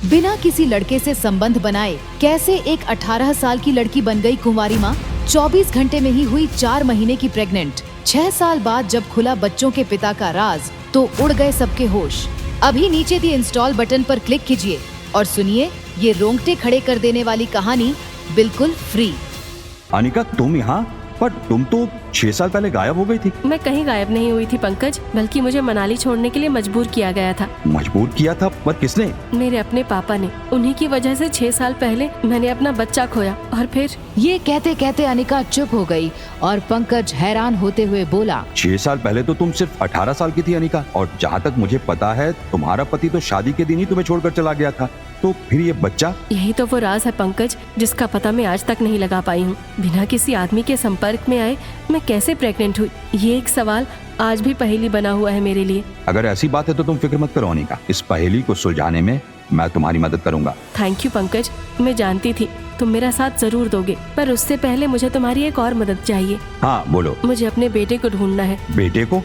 बिना किसी लड़के से संबंध बनाए कैसे एक 18 साल की लड़की बन गई कुंवारी माँ। 24 घंटे में ही हुई 4 महीने की प्रेग्नेंट। 6 साल बाद जब खुला बच्चों के पिता का राज तो उड़ गए सबके होश। अभी नीचे दिए इंस्टॉल बटन पर क्लिक कीजिए और सुनिए ये रोंगटे खड़े कर देने वाली कहानी बिल्कुल फ्री। अनिका, तुम यहाँ? पर तुम तो 6 साल पहले गायब हो गई थी। मैं कहीं गायब नहीं हुई थी पंकज, बल्कि मुझे मनाली छोड़ने के लिए मजबूर किया गया था। मजबूर किया था? पर किसने? मेरे अपने पापा ने। उन्हीं की वजह से 6 साल पहले मैंने अपना बच्चा खोया और फिर। ये कहते कहते अनिका चुप हो गई और पंकज हैरान होते हुए बोला, 6 साल पहले तो तुम सिर्फ 18 साल की थी अनिका, और जहाँ तक मुझे पता है तुम्हारा पति तो शादी के दिन ही तुम्हें छोड़कर चला गया था। तो फिर ये बच्चा? यही तो वो राज है पंकज, जिसका पता मैं आज तक नहीं लगा पाई हूँ। बिना किसी आदमी के संपर्क में आए मैं कैसे प्रेग्नेंट हुई, ये एक सवाल आज भी पहेली बना हुआ है मेरे लिए। अगर ऐसी बात है तो तुम फिक्र मत करो अनिका, इस पहेली को सुलझाने में मैं तुम्हारी मदद करूंगा। थैंक यू पंकज, मैं जानती थी तुम मेरा साथ जरूर दोगे, पर उससे पहले मुझे तुम्हारी एक और मदद चाहिए। हाँ बोलो। मुझे अपने बेटे को ढूंढना है। बेटे को?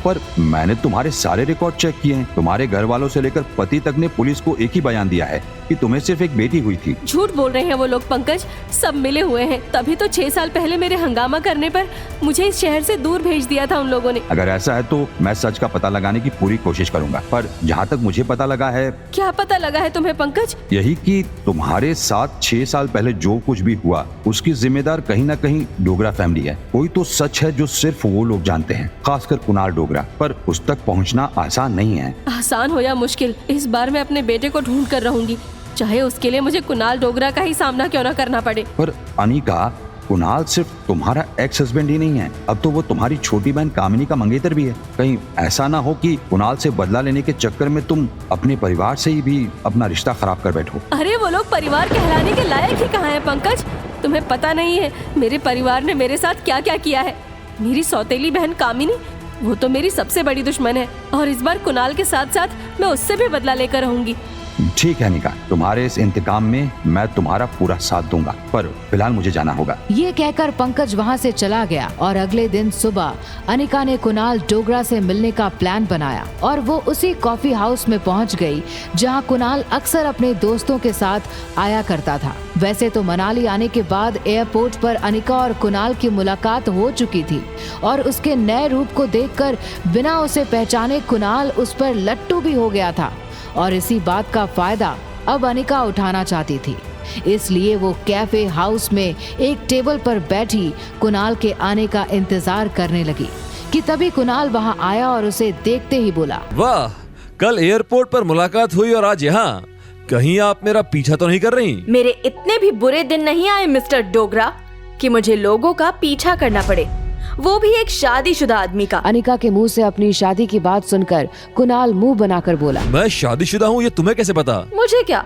पर मैंने तुम्हारे सारे रिकॉर्ड चेक किए हैं। तुम्हारे घर वालों से लेकर पति तक ने पुलिस को एक ही बयान दिया है कि तुम्हें सिर्फ एक बेटी हुई थी। झूठ बोल रहे हैं वो लोग पंकज, सब मिले हुए हैं। तभी तो 6 साल पहले मेरे हंगामा करने पर मुझे इस शहर से दूर भेज दिया था उन लोगों ने। अगर ऐसा है तो मैं सच का पता लगाने की पूरी कोशिश करूंगा, पर जहाँ तक मुझे पता लगा है। क्या पता लगा है तुम्हें पंकज? यही कि तुम्हारे साथ 6 साल पहले जो कुछ भी हुआ उसकी जिम्मेदार कहीं ना कहीं डोगरा फैमिली है। कोई तो सच है जो सिर्फ वो लोग जानते हैं, खासकर कुणाल डोगरा, पर उस तक पहुंचना आसान नहीं है। आसान हो या मुश्किल, इस बार मैं अपने बेटे को ढूंढ कर रहूंगी, चाहे उसके लिए मुझे कुणाल डोगरा का ही सामना क्यों न करना पड़े। पर अनिका, कुणाल सिर्फ तुम्हारा एक्स हस्बैंड ही नहीं है, अब तो वो तुम्हारी छोटी बहन कामिनी का मंगेतर भी है। कहीं ऐसा ना हो कि कुणाल से बदला लेने के चक्कर में तुम अपने परिवार से ही भी अपना रिश्ता खराब कर बैठो। अरे वो लोग परिवार कहलाने के लायक ही कहाँ है पंकज? तुम्हें पता नहीं है मेरे परिवार ने मेरे साथ क्या क्या किया है। मेरी सौतेली बहन कामिनी, वो तो मेरी सबसे बड़ी दुश्मन है, और इस बार कुणाल के साथ साथ मैं उससे भी बदला लेकर रहूंगी। ठीक है निका, तुम्हारे इस इंतकाम में मैं तुम्हारा पूरा साथ दूंगा, पर फिलहाल मुझे जाना होगा। ये कहकर पंकज वहाँ से चला गया और अगले दिन सुबह अनिका ने कुणाल डोगरा से मिलने का प्लान बनाया और वो उसी कॉफी हाउस में पहुँच गई जहाँ कुणाल अक्सर अपने दोस्तों के साथ आया करता था। वैसे तो मनाली आने के बाद एयरपोर्ट पर अनिका और कुणाल की मुलाकात हो चुकी थी और उसके नए रूप को देखकर बिना उसे पहचाने कुणाल उस पर लट्टू भी हो गया था, और इसी बात का फायदा अब अनिका उठाना चाहती थी। इसलिए वो कैफे हाउस में एक टेबल पर बैठी कुणाल के आने का इंतजार करने लगी कि तभी कुणाल वहां आया और उसे देखते ही बोला, वाह, कल एयरपोर्ट पर मुलाकात हुई और आज यहाँ। कहीं आप मेरा पीछा तो नहीं कर रही? मेरे इतने भी बुरे दिन नहीं आए मिस्टर डोगरा कि मुझे लोगों का पीछा करना पड़े, वो भी एक शादीशुदा आदमी का। अनिका के मुंह से अपनी शादी की बात सुनकर कुणाल मुंह बनाकर बोला, मैं शादीशुदा हूँ, ये तुम्हें कैसे पता? मुझे क्या,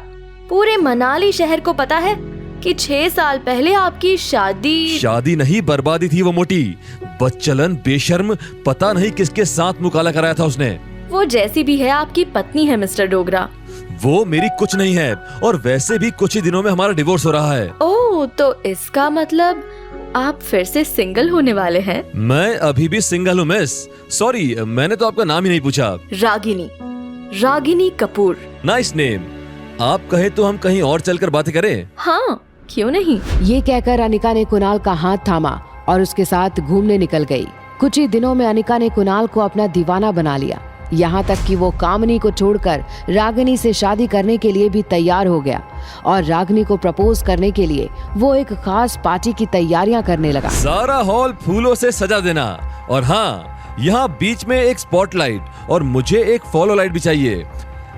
पूरे मनाली शहर को पता है कि 6 साल पहले आपकी शादी नहीं, बर्बादी थी वो मोटी बदचलन बेशर्म, पता नहीं किसके साथ मुकाला कराया था उसने। वो जैसी भी है आपकी पत्नी है मिस्टर डोगरा। वो मेरी कुछ नहीं है, और वैसे भी कुछ ही दिनों में हमारा डिवोर्स हो रहा है। ओह, तो इसका मतलब आप फिर से सिंगल होने वाले हैं? मैं अभी भी सिंगल हूँ मिस। सॉरी, मैंने तो आपका नाम ही नहीं पूछा। रागिनी कपूर। Nice name. आप कहे तो हम कहीं और चलकर बातें करें? हाँ, क्यों नहीं। ये कहकर अनिका ने कुणाल का हाथ थामा और उसके साथ घूमने निकल गई। कुछ ही दिनों में अनिका ने कुणाल को अपना दीवाना बना लिया, यहाँ तक कि वो कामिनी को छोड़कर रागिनी से शादी करने के लिए भी तैयार हो गया और रागिनी को प्रपोज करने के लिए वो एक खास पार्टी की तैयारियां करने लगा। सारा हॉल फूलों से सजा देना, और हाँ, यहाँ बीच में एक स्पॉटलाइट और मुझे एक फॉलो लाइट भी चाहिए।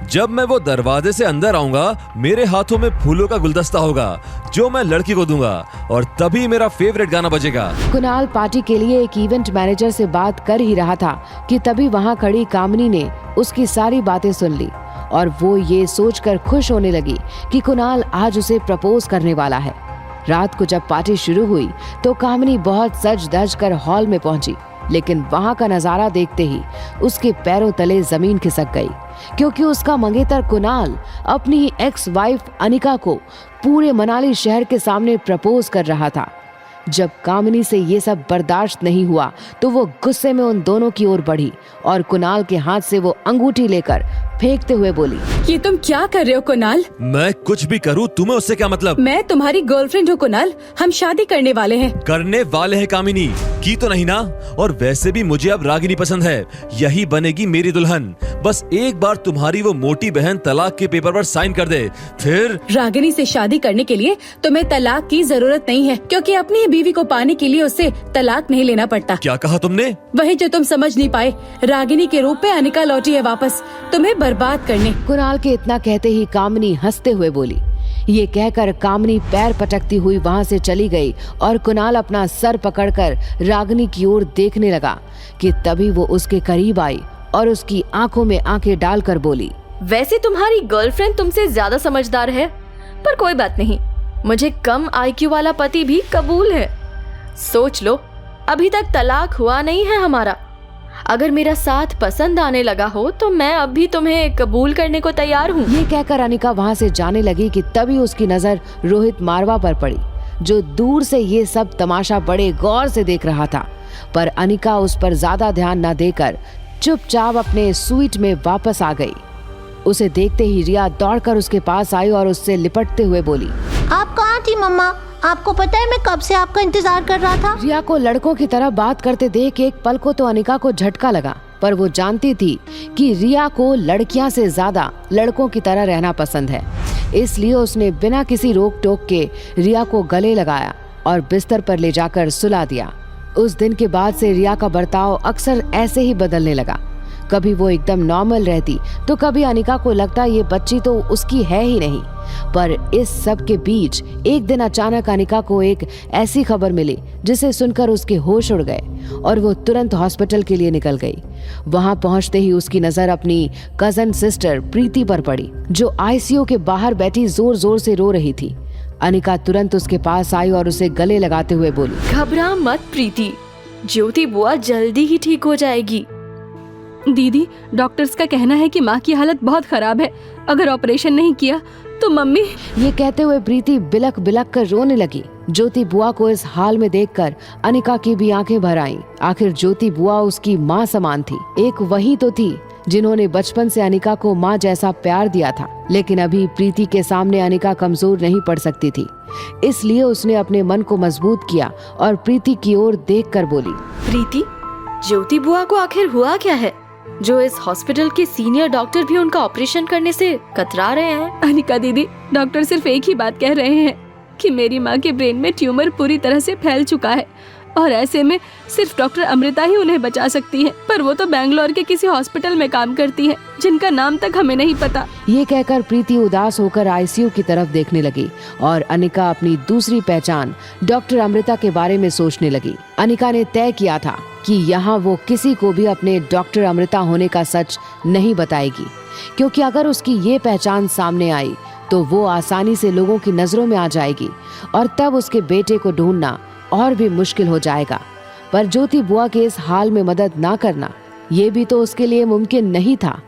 जब मैं वो दरवाजे से अंदर आऊंगा, मेरे हाथों में फूलों का गुलदस्ता होगा जो मैं लड़की को दूंगा, और तभी मेरा फेवरेट गाना बजेगा। कुणाल पार्टी के लिए एक इवेंट मैनेजर से बात कर ही रहा था कि तभी वहां खड़ी कामिनी ने उसकी सारी बातें सुन ली और वो ये सोचकर खुश होने लगी कि कुणाल आज उसे प्रपोज करने वाला है। रात को जब पार्टी शुरू हुई तो कामिनी बहुत सज धज कर हॉल में पहुंची, लेकिन वहां का नजारा देखते ही उसके पैरों तले जमीन खिसक गई, क्योंकि उसका मंगेतर कुणाल अपनी एक्स वाइफ अनिका को पूरे मनाली शहर के सामने प्रपोज कर रहा था। जब कामिनी से ये सब बर्दाश्त नहीं हुआ तो वो गुस्से में उन दोनों की ओर बढ़ी और कुणाल के हाथ से वो अंगूठी लेकर फेंकते हुए बोली। ये तुम क्या कर रहे हो कुणाल? मैं कुछ भी करूँ तुम्हें उससे क्या मतलब? मैं तुम्हारी गर्लफ्रेंड हूँ कुणाल, हम शादी करने वाले हैं। करने वाले हैं कामिनी, की तो नहीं ना? और वैसे भी मुझे अब रागिनी पसंद है, यही बनेगी मेरी दुल्हन। बस एक बार तुम्हारी वो मोटी बहन तलाक के पेपर पर साइन कर दे, फिर रागिनी से शादी करने के लिए तुम्हें तलाक की जरूरत नहीं है, क्योंकि अपनी ही बीवी को पाने के लिए उससे तलाक नहीं लेना पड़ता। क्या कहा तुमने? वही जो तुम समझ नहीं पाए, रागिनी के रूप में अनिका लौटी है वापस तुम्हें बर्बाद करने। कुणाल के इतना कहते ही कामिनी हंसते हुए बोली। ये कहकर कामिनी पैर पटकती हुई वहाँ से चली गई और कुणाल अपना सर पकड़कर रागिनी की ओर देखने लगा कि तभी वो उसके करीब आई और उसकी आंखों में आंखें डालकर बोली। वैसे तुम्हारी गर्लफ्रेंड तुमसे ज्यादा समझदार है, पर कोई बात नहीं, मुझे कम IQ वाला पति भी कबूल है। सोच लो, अभी तक तलाक हुआ नहीं है हमारा। अगर मेरा साथ पसंद आने लगा हो तो मैं अब भी तुम्हें कबूल करने को तैयार हूँ। ये कहकर अनिका वहाँ से जाने लगी कि तभी उसकी नजर रोहित मारवा पर पड़ी, जो दूर से ये सब तमाशा बड़े गौर से देख रहा था। पर अनिका उस पर ज्यादा ध्यान न देकर चुपचाप अपने स्वीट में वापस आ गई। उसे देखते ही रिया दौड़कर उसके पास आई और उससे लिपटते हुए बोली। आप कहाँ थी मम्मा? आपको पता है मैं कब से आपका इंतजार कर रहा था। रिया को लड़कों की तरह बात करते देख एक पल को तो अनिका को झटका लगा, पर वो जानती थी कि रिया को लड़कियां से ज्यादा लड़कों की तरह रहना पसंद है। इसलिए उसने बिना किसी रोक टोक के रिया को गले लगाया और बिस्तर पर ले जाकर सुला दिया। उस दिन के बाद से रिया का बर्ताव अक्सर ऐसे ही बदलने लगा। कभी वो एकदम नॉर्मल रहती तो कभी अनिका को लगता ये बच्ची तो उसकी है ही नहीं। पर इस सब के बीच एक दिन अचानक अनिका को एक ऐसी खबर मिली जिसे सुनकर उसके होश उड़ गए और वो तुरंत हॉस्पिटल के लिए निकल गई। वहां पहुंचते ही उसकी नजर अपनी कजन सिस्टर प्रीति पर पड़ी, जो ICU के बाहर बैठी जोर जोर से रो रही थी। अनिका तुरंत उसके पास आई और उसे गले लगाते हुए बोली। घबरा मत प्रीति, ज्योति बुआ जल्दी ही ठीक हो जाएगी। दीदी, डॉक्टर्स का कहना है कि माँ की हालत बहुत खराब है, अगर ऑपरेशन नहीं किया तो मम्मी। ये कहते हुए प्रीति बिलक बिलक कर रोने लगी। ज्योति बुआ को इस हाल में देखकर अनिका की भी आंखें भर आईं। आखिर ज्योति बुआ उसकी माँ समान थी, एक वही तो थी जिन्होंने बचपन से अनिका को माँ जैसा प्यार दिया था। लेकिन अभी प्रीति के सामने अनिका कमजोर नहीं पड़ सकती थी, इसलिए उसने अपने मन को मजबूत किया और प्रीति की ओर देखकर बोली। प्रीति, ज्योति बुआ को आखिर हुआ क्या है जो इस हॉस्पिटल के सीनियर डॉक्टर भी उनका ऑपरेशन करने से कतरा रहे हैं? अनिका दीदी, डॉक्टर सिर्फ एक ही बात कह रहे हैं कि मेरी माँ के ब्रेन में ट्यूमर पूरी तरह से फैल चुका है और ऐसे में सिर्फ डॉक्टर अमृता ही उन्हें बचा सकती है। पर वो तो बैंगलोर के किसी हॉस्पिटल में काम करती है जिनका नाम तक हमें नहीं पता। ये कहकर प्रीति उदास होकर ICU की तरफ देखने लगी और अनिका अपनी दूसरी पहचान डॉक्टर अमृता के बारे में सोचने लगी। अनिका ने तय किया था कि यहाँ वो किसी को भी अपने डॉक्टर अमृता होने का सच नहीं बताएगी, क्योंकि अगर उसकी ये पहचान सामने आई तो वो आसानी से लोगों की नजरों में आ जाएगी और तब उसके बेटे को ढूंढना और भी मुश्किल हो जाएगा। पर ज्योति बुआ के इस हाल में मदद ना करना, ये भी तो उसके लिए मुमकिन नहीं था।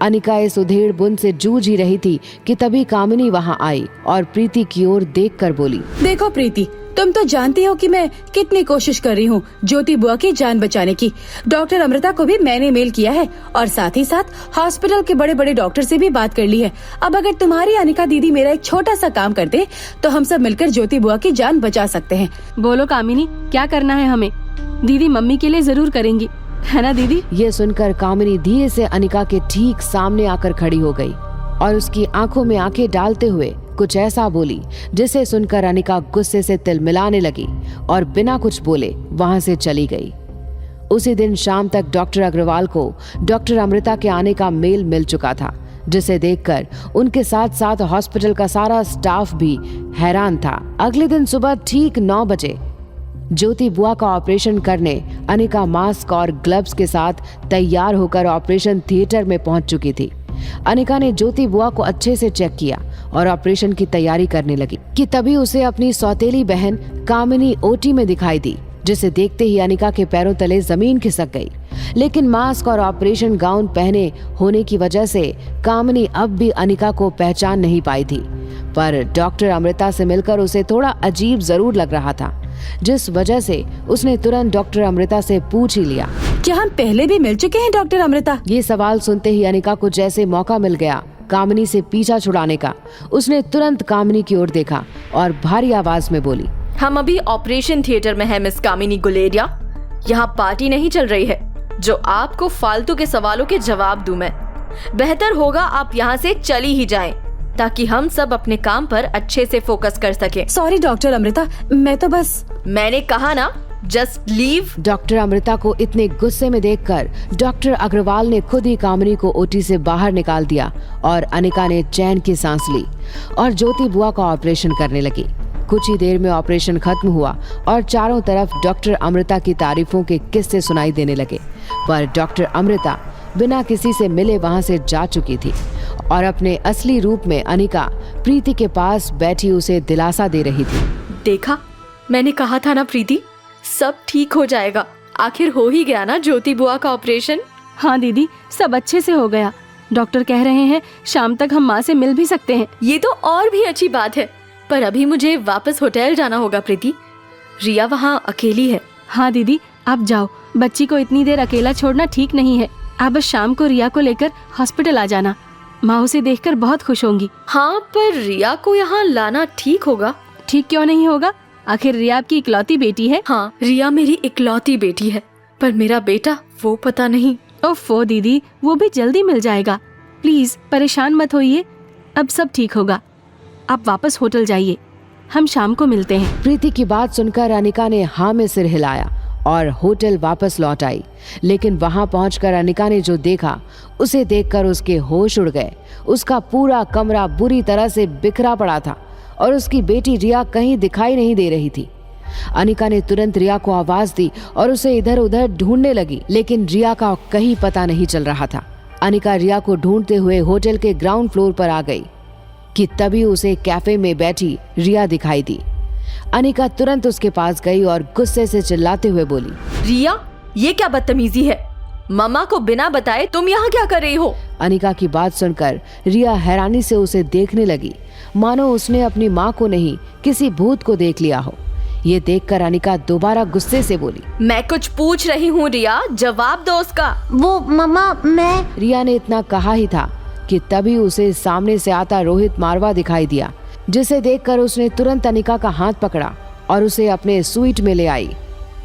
अनिका इस उधेड़ बुन से जूझ ही रही थी कि तभी कामिनी वहां आई और प्रीति की ओर देखकर बोली। देखो प्रीति, तुम तो जानती हो कि मैं कितनी कोशिश कर रही हूँ ज्योति बुआ की जान बचाने की। डॉक्टर अमृता को भी मैंने मेल किया है और साथ ही साथ हॉस्पिटल के बड़े बड़े डॉक्टर से भी बात कर ली है। अब अगर तुम्हारी अनिका दीदी मेरा एक छोटा सा काम कर दे तो हम सब मिलकर ज्योति बुआ की जान बचा सकते हैं। बोलो कामिनी, क्या करना है हमें? दीदी मम्मी के लिए जरूर करेंगी, है ना दीदी? ये सुनकर कामिनी धीरे से अनिका के ठीक सामने आकर खड़ी हो गई और उसकी आंखों में आंखें डालते हुए कुछ ऐसा बोली जिसे सुनकर अनिका गुस्से से तिलमिलाने लगी और बिना कुछ बोले वहां से चली गई। उसी दिन शाम तक डॉक्टर अग्रवाल को डॉक्टर अमृता के आने का मेल मिल चुका था, जिसे देखकर उनके साथ साथ हॉस्पिटल का सारा स्टाफ भी हैरान था। अगले दिन सुबह ठीक 9 बजे ज्योति बुआ का ऑपरेशन करने अनिका मास्क और ग्लव्स के साथ तैयार होकर ऑपरेशन थिएटर में पहुंच चुकी थी। अनिका ने ज्योति बुआ को अच्छे से चेक किया और ऑपरेशन की तैयारी करने लगी कि तभी उसे अपनी सौतेली बहन कामिनी OT में दिखाई दी, जिसे देखते ही अनिका के पैरों तले जमीन खिसक गई। लेकिन मास्क और ऑपरेशन गाउन पहने होने की वजह से कामिनी अब भी अनिका को पहचान नहीं पाई थी। पर डॉक्टर अमृता से मिलकर उसे थोड़ा अजीब जरूर लग रहा था, जिस वजह से उसने तुरंत डॉक्टर अमृता से पूछ ही लिया क्या हम पहले भी मिल चुके हैं डॉक्टर अमृता? ये सवाल सुनते ही अनिका को जैसे मौका मिल गया कामिनी से पीछा छुड़ाने का। उसने तुरंत कामिनी की ओर देखा और भारी आवाज में बोली, हम अभी ऑपरेशन थिएटर में हैं मिस कामिनी गुलेरिया। यहाँ पार्टी नहीं चल रही है जो आपको फालतू के सवालों के जवाब दूं मैं। बेहतर होगा आप यहाँ से चली ही जाएं, ताकि हम सब अपने काम पर अच्छे से फोकस कर सकें। सॉरी डॉक्टर अमृता, मैं तो बस। मैंने कहा ना, जस्ट लीव। डॉक्टर अमृता को इतने गुस्से में देखकर डॉक्टर अग्रवाल ने खुद ही कामिनी को ओटी से बाहर निकाल दिया और अनिका ने चैन की सांस ली और ज्योति बुआ का ऑपरेशन करने लगी। कुछ ही देर में ऑपरेशन खत्म हुआ और चारों तरफ डॉक्टर अमृता की तारीफों के किस्से सुनाई देने लगे। पर डॉक्टर अमृता बिना किसी से मिले वहां से जा चुकी थी और अपने असली रूप में अनिका प्रीति के पास बैठी उसे दिलासा दे रही थी। देखा, मैंने कहा था ना प्रीति, सब ठीक हो जाएगा। आखिर हो ही गया ना ज्योति बुआ का ऑपरेशन। हाँ दीदी, सब अच्छे से हो गया। डॉक्टर कह रहे हैं शाम तक हम माँ से मिल भी सकते हैं। ये तो और भी अच्छी बात है, पर अभी मुझे वापस होटल जाना होगा प्रीति। रिया वहाँ अकेली है। हाँ दीदी, आप जाओ। बच्ची को इतनी देर अकेला छोड़ना ठीक नहीं है। आप बस शाम को रिया को लेकर हॉस्पिटल आ जाना। माँ उसे देखकर बहुत खुश होंगी। हाँ, पर रिया को यहाँ लाना ठीक होगा? ठीक क्यों नहीं होगा? आखिर रिया आपकी इकलौती बेटी है। हाँ, रिया मेरी इकलौती बेटी है, पर मेरा बेटा वो पता नहीं। ओफो दीदी, वो भी जल्दी मिल जाएगा। प्लीज परेशान मत होइए, अब सब ठीक होगा। आप वापस होटल जाइए, हम शाम को मिलते हैं। प्रीति की बात सुनकर अनिका ने हाँ में सिर हिलाया और होटल वापस लौट आई। लेकिन वहां पहुंचकर अनिका ने जो देखा उसे देखकर उसके होश उड़ गए। उसका पूरा कमरा बुरी तरह से बिखरा पड़ा था और उसकी बेटी रिया कहीं दिखाई नहीं दे रही थी। अनिका ने तुरंत रिया को आवाज दी और उसे इधर उधर ढूंढने लगी, लेकिन रिया का कहीं पता नहीं चल रहा था। अनिका रिया को ढूंढते हुए होटल के ग्राउंड फ्लोर पर आ गई कि तभी उसे कैफे में बैठी रिया दिखाई दी। अनिका तुरंत उसके पास गई और गुस्से से चिल्लाते हुए बोली, रिया, ये क्या बदतमीजी है? मम्मा को बिना बताए तुम यहाँ क्या कर रही हो? अनिका की बात सुनकर रिया हैरानी से उसे देखने लगी, मानो उसने अपनी माँ को नहीं किसी भूत को देख लिया हो। ये देखकर अनिका दोबारा गुस्से से बोली, मैं कुछ पूछ रही हूँ रिया, जवाब दो उसका। वो मम्मा, मैं। रिया ने इतना कहा ही था कि तभी उसे सामने से आता रोहित मारवा दिखाई दिया, जिसे देखकर उसने तुरंत अनिका का हाथ पकड़ा और उसे अपने स्वीट में ले आई।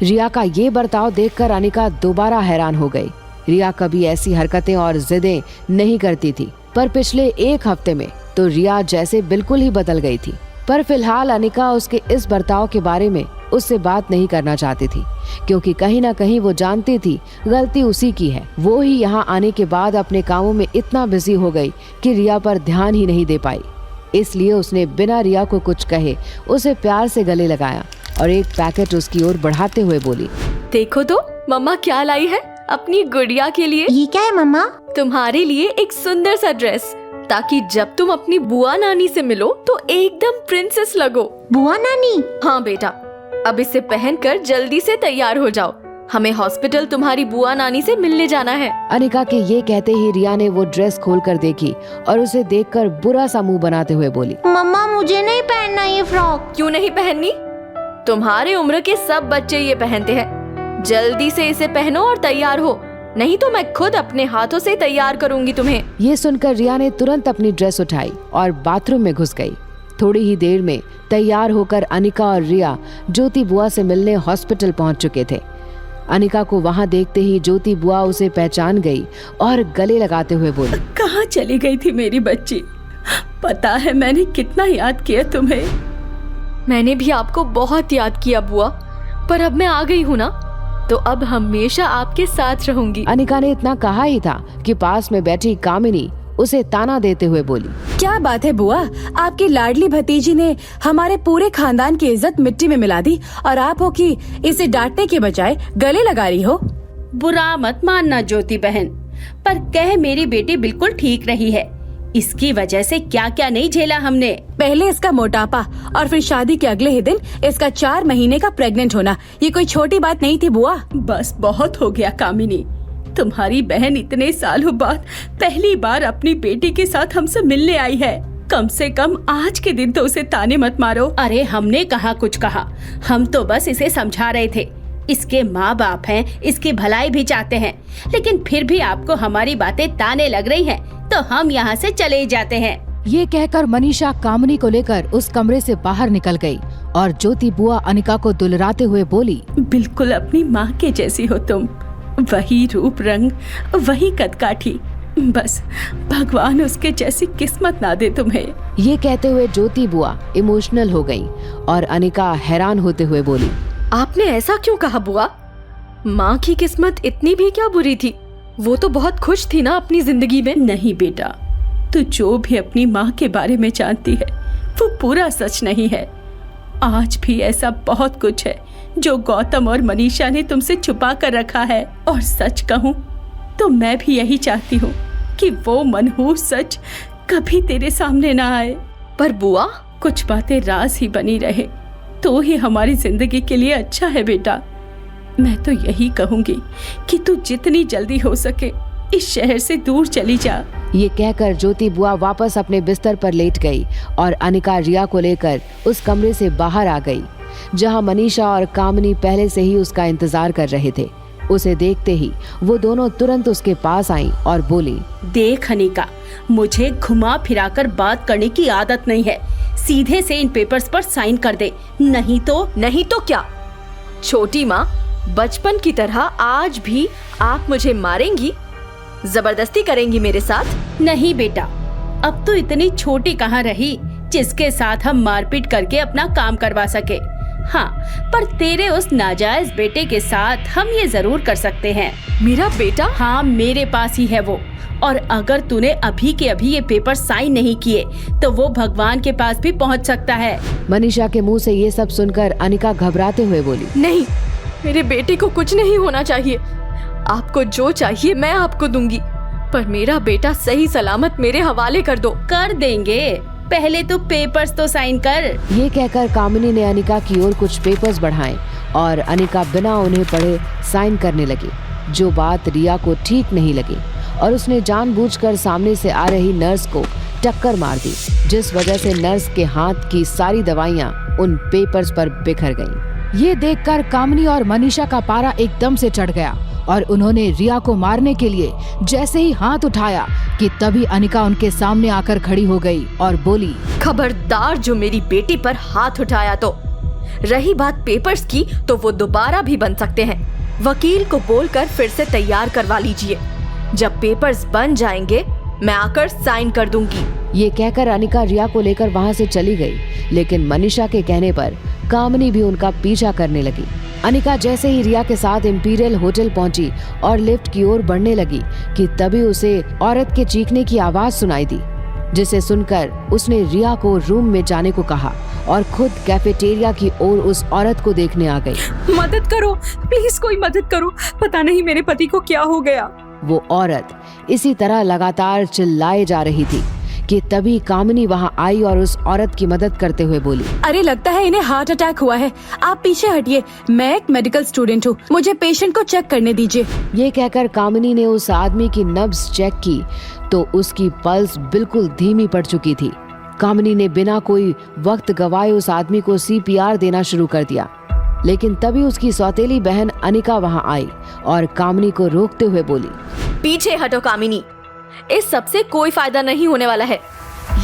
रिया का ये बर्ताव देखकर अनिका दोबारा हैरान हो गई। रिया कभी ऐसी हरकतें और जिदें नहीं करती थी, पर पिछले एक हफ्ते में तो रिया जैसे बिल्कुल ही बदल गई थी। पर फिलहाल अनिका उसके इस बर्ताव के बारे में उससे बात नहीं करना चाहती थी, क्योंकि कहीं ना कहीं वो जानती थी गलती उसी की है। वो ही यहाँ आने के बाद अपने कामों में इतना बिजी हो गई कि रिया पर ध्यान ही नहीं दे पाई। इसलिए उसने बिना रिया को कुछ कहे उसे प्यार से गले लगाया और एक पैकेट उसकी ओर बढ़ाते हुए बोली, देखो तो मम्मा क्या लाई है अपनी गुड़िया के लिए। ये क्या है मम्मा? तुम्हारे लिए एक सुंदर सा ड्रेस, ताकि जब तुम अपनी बुआ नानी से मिलो तो एकदम प्रिंसेस लगो। बुआ नानी? हाँ बेटा, अब इसे पहनकर जल्दी से तैयार हो जाओ, हमें हॉस्पिटल तुम्हारी बुआ नानी से मिलने जाना है। अनिका के ये कहते ही रिया ने वो ड्रेस खोलकर देखी और उसे देखकर बुरा सा मुंह बनाते हुए बोली, मम्मा मुझे नहीं पहनना ये फ्रॉक। क्यों नहीं पहननी? तुम्हारे उम्र के सब बच्चे ये पहनते हैं। जल्दी से इसे पहनो और तैयार हो, नहीं तो मैं खुद अपने हाथों से तैयार करूंगी तुम्हें। ये सुनकर रिया ने तुरंत अपनी ड्रेस उठाई और बाथरूम में घुस गई। थोड़ी ही देर में तैयार होकर अनिका और रिया ज्योति बुआ से मिलने हॉस्पिटल पहुंच चुके थे। अनिका को वहां देखते ही ज्योति बुआ उसे पहचान गई और गले लगाते हुए बोली, कहाँ चली गई थी मेरी बच्ची? पता है मैंने कितना याद किया तुम्हें। मैंने भी आपको बहुत याद किया बुआ, पर अब मैं आ गई हूँ ना, तो अब हमेशा आपके साथ रहूंगी। अनिका ने इतना कहा ही था कि पास में बैठी कामिनी उसे ताना देते हुए बोली, क्या बात है बुआ, आपकी लाडली भतीजी ने हमारे पूरे खानदान की इज्जत मिट्टी में मिला दी और आप हो कि इसे डांटने के बजाय गले लगा रही हो। बुरा मत मानना ज्योति बहन, पर कह मेरी बेटी बिल्कुल ठीक रही है। इसकी वजह से क्या क्या नहीं झेला हमने। पहले इसका मोटापा और फिर शादी के अगले ही दिन इसका 4 महीने का प्रेग्नेंट होना, ये कोई छोटी बात नहीं थी बुआ। बस बहुत हो गया कामिनी, तुम्हारी बहन इतने सालों बाद पहली बार अपनी बेटी के साथ हमसे मिलने आई है। कम से कम आज के दिन तो उसे ताने मत मारो। अरे हमने कहा कुछ कहा, हम तो बस इसे समझा रहे थे इसके माँ बाप हैं, इसकी भलाई भी चाहते हैं, लेकिन फिर भी आपको हमारी बातें ताने लग रही हैं, तो हम यहाँ से चले ही जाते हैं। ये कहकर मनीषा कामिनी को लेकर उस कमरे से बाहर निकल गई और ज्योति बुआ अनिका को दुलराते हुए बोली, बिल्कुल अपनी माँ के जैसी हो तुम, वही रूप रंग, वही कदकाठी, बस भगवान उसके जैसी किस्मत ना दे तुम्हें। ये कहते हुए ज्योति बुआ इमोशनल हो गई और अनिका हैरान होते हुए बोली, आपने ऐसा क्यों कहा बुआ? माँ की किस्मत इतनी भी क्या बुरी थी? वो तो बहुत खुश थी ना अपनी जिंदगी में। नहीं बेटा, तू जो भी अपनी माँ के बारे में जानती है वो पूरा सच नहीं है। आज भी ऐसा बहुत कुछ है जो गौतम और मनीषा ने तुमसे छुपा कर रखा है, और सच कहूँ तो मैं भी यही चाहती हूँ कि वो मनहूस सच कभी तेरे सामने ना आए। पर बुआ, कुछ बातें राज ही बनी रहे तो ही हमारी जिंदगी के लिए अच्छा है बेटा। मैं तो यही कहूँगी कि तू जितनी जल्दी हो सके इस शहर से दूर चली जा। ये कहकर ज्योति बुआ वापस अपने बिस्तर पर लेट गई और अनिका रिया को लेकर उस कमरे से बाहर आ गई, जहां मनीषा और कामिनी पहले से ही उसका इंतजार कर रहे थे। उसे देखते ही वो दोनों तुरंत उसके पास आईं और बोली, देख अनिका, मुझे घुमा फिराकर बात करने की आदत नहीं है। सीधे से इन पेपर्स पर साइन कर दे, नहीं तो क्या? छोटी माँ, बचपन की तरह आज भी आप मुझे मारेंगी? जबरदस्ती करेंगी मेरे साथ? नहीं बेटा, अब तो इतनी छोटी कहाँ रही जिसके साथ हम मारपीट करके अपना काम करवा सके। हाँ, पर तेरे उस नाजायज बेटे के साथ हम ये जरूर कर सकते हैं। मेरा बेटा? हाँ, मेरे पास ही है वो, और अगर तूने अभी के अभी ये पेपर साइन नहीं किए तो वो भगवान के पास भी पहुंच सकता है। मनीषा के मुंह से ये सब सुनकर अनिका घबराते हुए बोली, नहीं, मेरे बेटे को कुछ नहीं होना चाहिए। आपको जो चाहिए मैं आपको दूंगी, पर मेरा बेटा सही सलामत मेरे हवाले कर दो। कर देंगे, पहले तो पेपर्स तो साइन कर। ये कहकर कामिनी ने अनिका की ओर कुछ पेपर्स बढ़ाए और अनिका बिना उन्हें पढ़े साइन करने लगी, जो बात रिया को ठीक नहीं लगी और उसने जानबूझकर सामने से आ रही नर्स को टक्कर मार दी, जिस वजह से नर्स के हाथ की सारी दवाइयां उन पेपर्स पर बिखर गईं। ये देखकर कामिनी और मनीषा का पारा एकदम से चढ़ गया और उन्होंने रिया को मारने के लिए जैसे ही हाथ उठाया कि तभी अनिका उनके सामने आकर खड़ी हो गई और बोली, खबरदार जो मेरी बेटी पर हाथ उठाया तो। रही बात पेपर्स की तो वो दोबारा भी बन सकते हैं। वकील को बोलकर फिर से तैयार करवा लीजिए। जब पेपर्स बन जाएंगे मैं आकर साइन कर दूंगी। ये कहकर अनिका रिया को लेकर वहाँ से चली गई, लेकिन मनीषा के कहने पर कामिनी भी उनका पीछा करने लगी। अनिका जैसे ही रिया के साथ इंपीरियल होटल पहुंची और लिफ्ट की ओर बढ़ने लगी कि तभी उसे औरत के चीखने की आवाज सुनाई दी, जिसे सुनकर उसने रिया को रूम में जाने को कहा और खुद कैफेटेरिया की ओर उस औरत को देखने आ गई। मदद करो, प्लीज कोई मदद करो, पता नहीं मेरे पति को क्या हो गया। वो औरत इसी तरह लगातार चिल्लाए जा रही थी कि तभी कामिनी वहाँ आई और उस औरत की मदद करते हुए बोली, अरे लगता है इन्हें हार्ट अटैक हुआ है, आप पीछे हटिए, मैं एक मेडिकल स्टूडेंट हूँ, मुझे पेशेंट को चेक करने दीजिए। ये कहकर कामिनी ने उस आदमी की नब्ज चेक की तो उसकी पल्स बिल्कुल धीमी पड़ चुकी थी। कामिनी ने बिना कोई वक्त गवाए उस आदमी को CPR देना शुरू कर दिया, लेकिन तभी उसकी सौतेली बहन अनिका वहाँ आई और कामिनी को रोकते हुए बोली, पीछे हटो कामिनी, इस सब से कोई फायदा नहीं होने वाला है।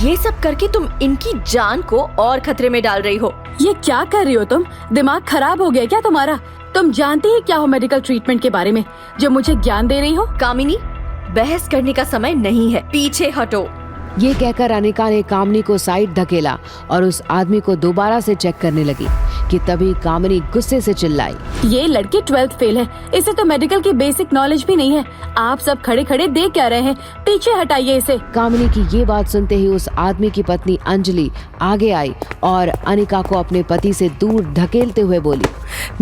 ये सब करके तुम इनकी जान को और खतरे में डाल रही हो। ये क्या कर रही हो तुम? दिमाग खराब हो गया क्या तुम्हारा? तुम जानती ही क्या हो मेडिकल ट्रीटमेंट के बारे में जो मुझे ज्ञान दे रही हो? कामिनी, बहस करने का समय नहीं है, पीछे हटो। ये कहकर अनिका ने कामिनी को साइड धकेला और उस आदमी को दोबारा से चेक करने लगी कि तभी कामिनी गुस्से से चिल्लाई, ये लड़की 12th फेल है, इसे तो मेडिकल की बेसिक नॉलेज भी नहीं है। आप सब खड़े खड़े देख क्या रहे हैं? पीछे हटाइए इसे। कामिनी की ये बात सुनते ही उस आदमी की पत्नी अंजलि आगे आई और अनिका को अपने पति से दूर धकेलते हुए बोली,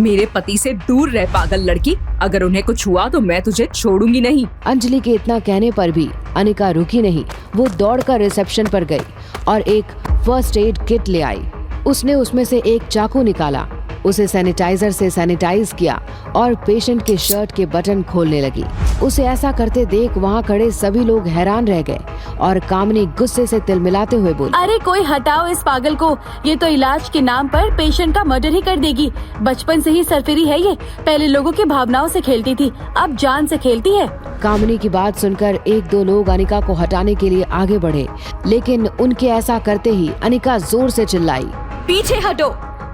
मेरे पति से दूर रह पागल लड़की, अगर उन्हें कुछ हुआ तो मैं तुझे छोड़ूंगी नहीं। अंजलि के इतना कहने पर भी अनिका रुकी नहीं। वो दौड़कर रिसेप्शन पर गई और एक फर्स्ट एड किट ले आई। उसने उसमें से एक चाकू निकाला उसे सैनिटाइजर से सैनिटाइज किया और पेशेंट के शर्ट के बटन खोलने लगी। उसे ऐसा करते देख वहाँ खड़े सभी लोग हैरान रह गए और कामिनी गुस्से से तिलमिलाते हुए बोली, अरे कोई हटाओ इस पागल को, ये तो इलाज के नाम पर पेशेंट का मर्डर ही कर देगी। बचपन से ही सरफिरी है ये, पहले लोगों की भावनाओं से खेलती थी, अब जान से खेलती है। कामिनी की बात सुनकर एक दो लोग अनिका को हटाने के लिए आगे बढ़े, लेकिन उनके ऐसा करते ही अनिका जोर से चिल्लाई, पीछे हटो,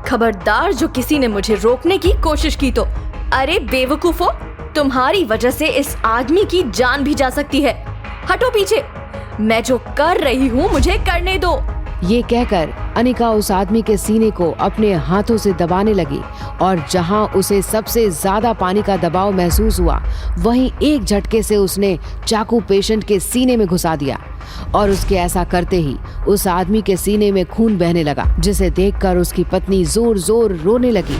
खबरदार जो किसी ने मुझे रोकने की कोशिश की तो। अरे बेवकूफो, तुम्हारी वजह से इस आदमी की जान भी जा सकती है, हटो पीछे, मैं जो कर रही हूँ मुझे करने दो। ये कहकर अनिका उस आदमी के सीने को अपने हाथों से दबाने लगी और जहां उसे सबसे ज्यादा पानी का दबाव महसूस हुआ, वहीं एक झटके से उसने चाकू पेशेंट के सीने में घुसा दिया और उसके ऐसा करते ही उस आदमी के सीने में खून बहने लगा, जिसे देखकर उसकी पत्नी जोर जोर रोने लगी।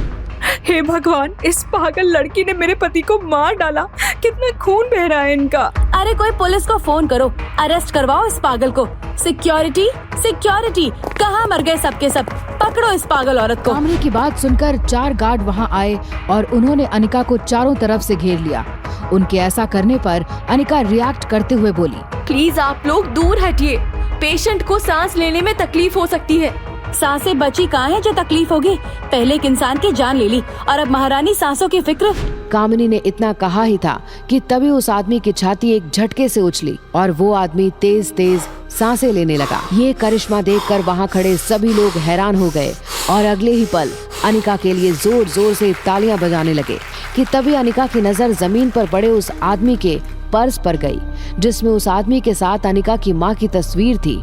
हे भगवान, इस पागल लड़की ने मेरे पति को मार डाला, कितना खून बह रहा है इनका। अरे कोई पुलिस को फोन करो, अरेस्ट करवाओ इस पागल को। सिक्योरिटी सिक्योरिटी, कहाँ मर गए सबके सब, पकड़ो इस पागल औरत को। कामिनी की बात सुनकर 4 गार्ड वहां आए और उन्होंने अनिका को चारों तरफ से घेर लिया। उनके ऐसा करने पर अनिका रिएक्ट करते हुए बोली, प्लीज आप लोग दूर हटिए, पेशेंट को सांस लेने में तकलीफ हो सकती है। सांसें बची कहाँ है जो तकलीफ होगी, पहले एक इंसान की जान ले ली और अब महारानी सांसों की फिक्र। कामिनी ने इतना कहा ही था कि तभी उस आदमी की छाती एक झटके से उछली और वो आदमी तेज तेज सांसें लेने लगा। ये करिश्मा देखकर वहाँ खड़े सभी लोग हैरान हो गए और अगले ही पल अनिका के लिए जोर जोर से तालियां बजाने लगे कि तभी अनिका की नजर जमीन पर पड़े उस आदमी के पर्स पर गई, जिसमें उस आदमी के साथ अनिका की माँ की तस्वीर थी।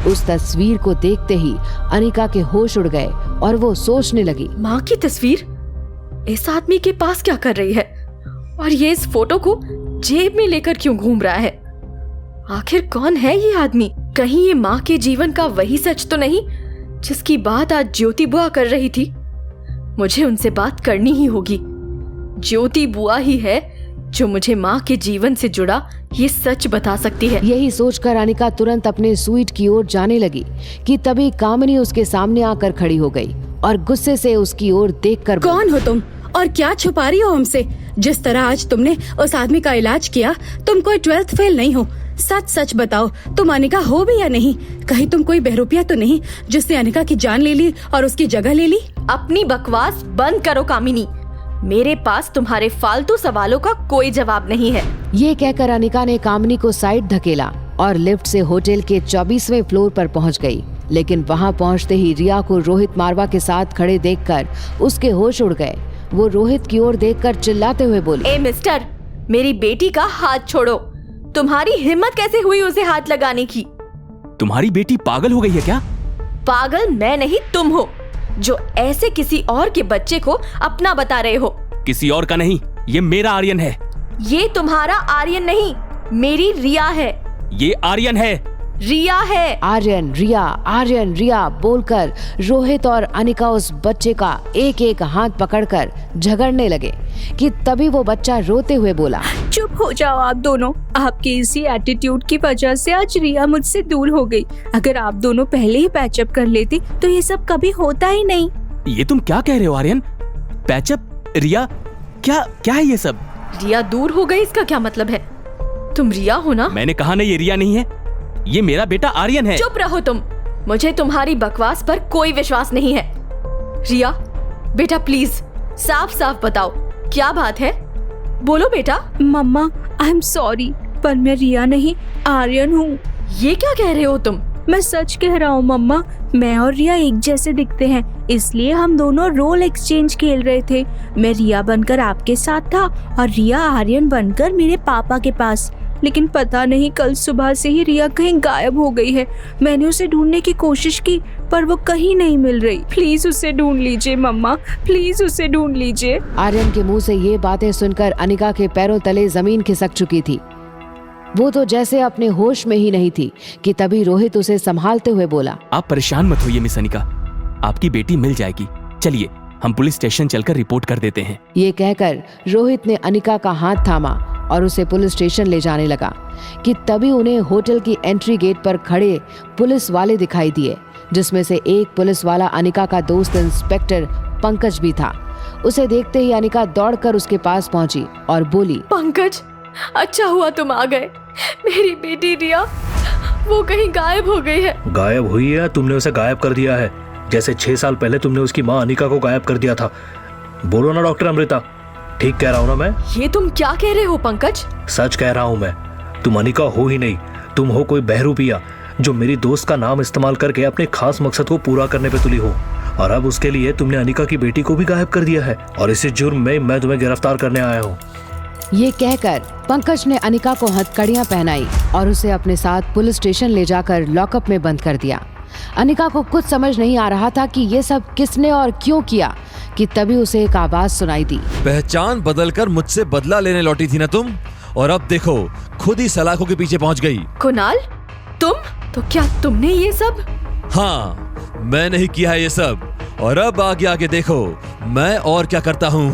उस तस्वीर को देखते ही अनिका के होश उड़ गए और वो सोचने लगी, माँ की तस्वीर इस आदमी के पास क्या कर रही है, और ये इस फोटो को जेब में लेकर क्यों घूम रहा है। आखिर कौन है ये आदमी, कहीं ये माँ के जीवन का वही सच तो नहीं जिसकी बात आज ज्योति बुआ कर रही थी। मुझे उनसे बात करनी ही होगी। ज्योति बुआ ही है जो मुझे माँ के जीवन से जुड़ा ये सच बता सकती है। यही सोचकर अनिका तुरंत अपने स्वीट की ओर जाने लगी कि तभी कामिनी उसके सामने आकर खड़ी हो गई और गुस्से से उसकी ओर देखकर, कौन हो तुम और क्या छुपा रही हो हमसे? जिस तरह आज तुमने उस आदमी का इलाज किया, तुम कोई 12th फेल नहीं हो। सच सच बताओ, तुम अनिका हो भी या नहीं? कहीं तुम कोई बहरूपिया तो नहीं जिसने अनिका की जान ले ली और उसकी जगह ले ली? अपनी बकवास बंद करो कामिनी, मेरे पास तुम्हारे फालतू सवालों का कोई जवाब नहीं है। ये कहकर अनिका ने कामिनी को साइड धकेला और लिफ्ट से होटल के 24वें फ्लोर पर पहुंच गई। लेकिन वहां पहुंचते ही रिया को रोहित मारवा के साथ खड़े देखकर उसके होश उड़ गए। वो रोहित की ओर देखकर चिल्लाते हुए बोली, ए मिस्टर, मेरी बेटी का हाथ छोड़ो। तुम्हारी हिम्मत कैसे हुई उसे हाथ लगाने की? तुम्हारी बेटी पागल हो गई है क्या? पागल मैं नहीं, तुम हो जो ऐसे किसी और के बच्चे को अपना बता रहे हो। किसी और का नहीं, ये मेरा आर्यन है। ये तुम्हारा आर्यन नहीं, मेरी रिया है। ये आर्यन है। रिया है। आर्यन रिया बोलकर रोहित और अनिका उस बच्चे का एक एक हाथ पकड़कर झगड़ने लगे कि तभी वो बच्चा रोते हुए बोला, चुप हो जाओ आप दोनों, आपके इसी एटीट्यूड की वजह से आज रिया मुझसे दूर हो गई। अगर आप दोनों पहले ही पैचअप कर लेते तो ये सब कभी होता ही नहीं। ये तुम क्या कह रहे हो आर्यन? पैचअप? रिया, क्या है ये सब? रिया दूर हो गई, इसका क्या मतलब है? तुम रिया हो ना? मैंने कहा ना ये रिया नहीं है, ये मेरा बेटा आर्यन है। चुप रहो तुम, मुझे तुम्हारी बकवास पर कोई विश्वास नहीं है। रिया बेटा प्लीज साफ साफ बताओ क्या बात है, बोलो बेटा। मम्मा आई एम सॉरी, पर मैं रिया नहीं आर्यन हूँ। ये क्या कह रहे हो तुम? मैं सच कह रहा हूँ मम्मा, मैं और रिया एक जैसे दिखते हैं, इसलिए हम दोनों रोल एक्सचेंज खेल रहे थे। मैं रिया बनकर आपके साथ था और रिया आर्यन बनकर मेरे पापा के पास। लेकिन पता नहीं कल सुबह से ही रिया कहीं गायब हो गई है। मैंने उसे ढूंढने की कोशिश की पर वो कहीं नहीं मिल रही। प्लीज उसे ढूंढ लीजिए मम्मा, प्लीज उसे ढूंढ लीजिए। आर्यन के मुंह से ये बातें सुनकर अनिका के पैरों तले जमीन खिसक चुकी थी। वो तो जैसे अपने होश में ही नहीं थी कि तभी रोहित उसे संभालते हुए बोला, आप परेशान मत होइए मिस अनिका, आपकी बेटी मिल जाएगी। चलिए हम पुलिस स्टेशन चलकर रिपोर्ट कर देते हैं। ये कहकर रोहित ने अनिका का हाथ थामा और उसे पुलिस स्टेशन ले जाने लगा कि तभी उन्हें होटल की एंट्री गेट पर खड़े पुलिस वाले दिखाई दिए, जिसमें से एक पुलिस वाला अनिका का दोस्त इंस्पेक्टर पंकज भी था। उसे देखते ही अनिका दौड़कर उसके पास पहुंची और बोली, पंकज, अच्छा हुआ तुम आ गए। मेरी बेटी रिया वो कहीं गायब हो गई है। गायब हुई है? तुमने उसे गायब कर दिया है, जैसे 6 साल पहले तुमने उसकी माँ अनिका को गायब कर दिया था। बोलो ना डॉक्टर अमृता, ठीक कह रहा हूँ ना मैं? ये तुम क्या कह रहे हो पंकज? सच कह रहा हूँ मैं। तुम अनिका हो ही नहीं, तुम हो कोई बहरूपिया जो मेरी दोस्त का नाम इस्तेमाल करके अपने खास मकसद को पूरा करने पे तुली हो। और अब उसके लिए तुमने अनिका की बेटी को भी गायब कर दिया है, और इसी जुर्म में मैं तुम्हें गिरफ्तार करने आया हूँ। ये कहकर पंकज ने अनिका को हथकड़ियां पहनाई और उसे अपने साथ पुलिस स्टेशन ले जाकर लॉकअप में बंद कर दिया। अनिका को कुछ समझ नहीं आ रहा था कि ये सब किसने और क्यों किया कि तभी उसे एक आवाज सुनाई दी। पहचान बदलकर मुझसे बदला लेने लौटी थी ना तुम, और अब देखो खुद ही सलाखों के पीछे पहुंच गई। कुणाल, तुम? तो क्या तुमने ये सब? हाँ, मैंने ही किया है ये सब, और अब आगे देखो मैं और क्या करता हूँ।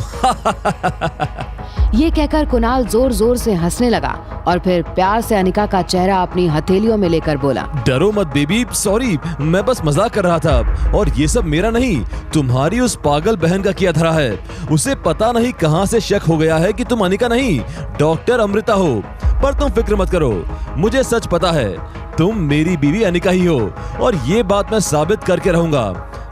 ये कहकर कुणाल जोर जोर से हंसने लगा और फिर प्यार से अनिका का चेहरा अपनी हथेलियों में लेकर बोला, डरो मत बेबी, सॉरी, मैं बस मजाक कर रहा था, और ये सब मेरा नहीं, तुम्हारी उस पागल बहन का किया धरा है। उसे पता नहीं कहां से शक हो गया है कि तुम अनिका नहीं डॉक्टर अमृता हो। पर तुम फिक्र मत करो, मुझे सच पता है, तुम मेरी बीवी अनिका ही हो, और ये बात मैं साबित करके रहूंगा।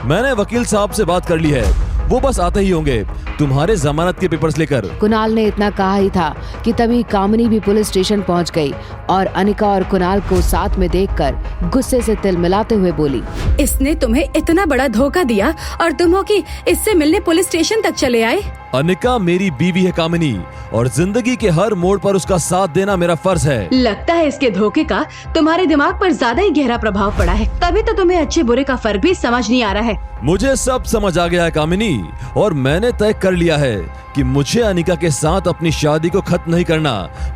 मैंने वकील साहब से बात कर ली है, वो बस आते ही होंगे तुम्हारे जमानत के पेपर्स लेकर। कुणाल ने इतना कहा ही था कि तभी कामिनी भी पुलिस स्टेशन पहुंच गई और अनिका और कुणाल को साथ में देखकर गुस्से से तिलमिलाते हुए बोली, इसने तुम्हें इतना बड़ा धोखा दिया और तुम हो कि इससे मिलने पुलिस स्टेशन तक चले आए। अनिका मेरी बीवी है कामिनी, और जिंदगी के हर मोड़ पर उसका साथ देना मेरा फर्ज है। लगता है इसके धोखे का तुम्हारे दिमाग पर ज्यादा ही गहरा प्रभाव पड़ा है, तभी तो तुम्हें अच्छे बुरे का फर्क भी समझ नहीं आ रहा है। मुझे सब समझ आ गया है कामिनी, और मैंने तय कर लिया है कि मुझे अनिका के साथ अपनी शादी को खत्म नहीं करना,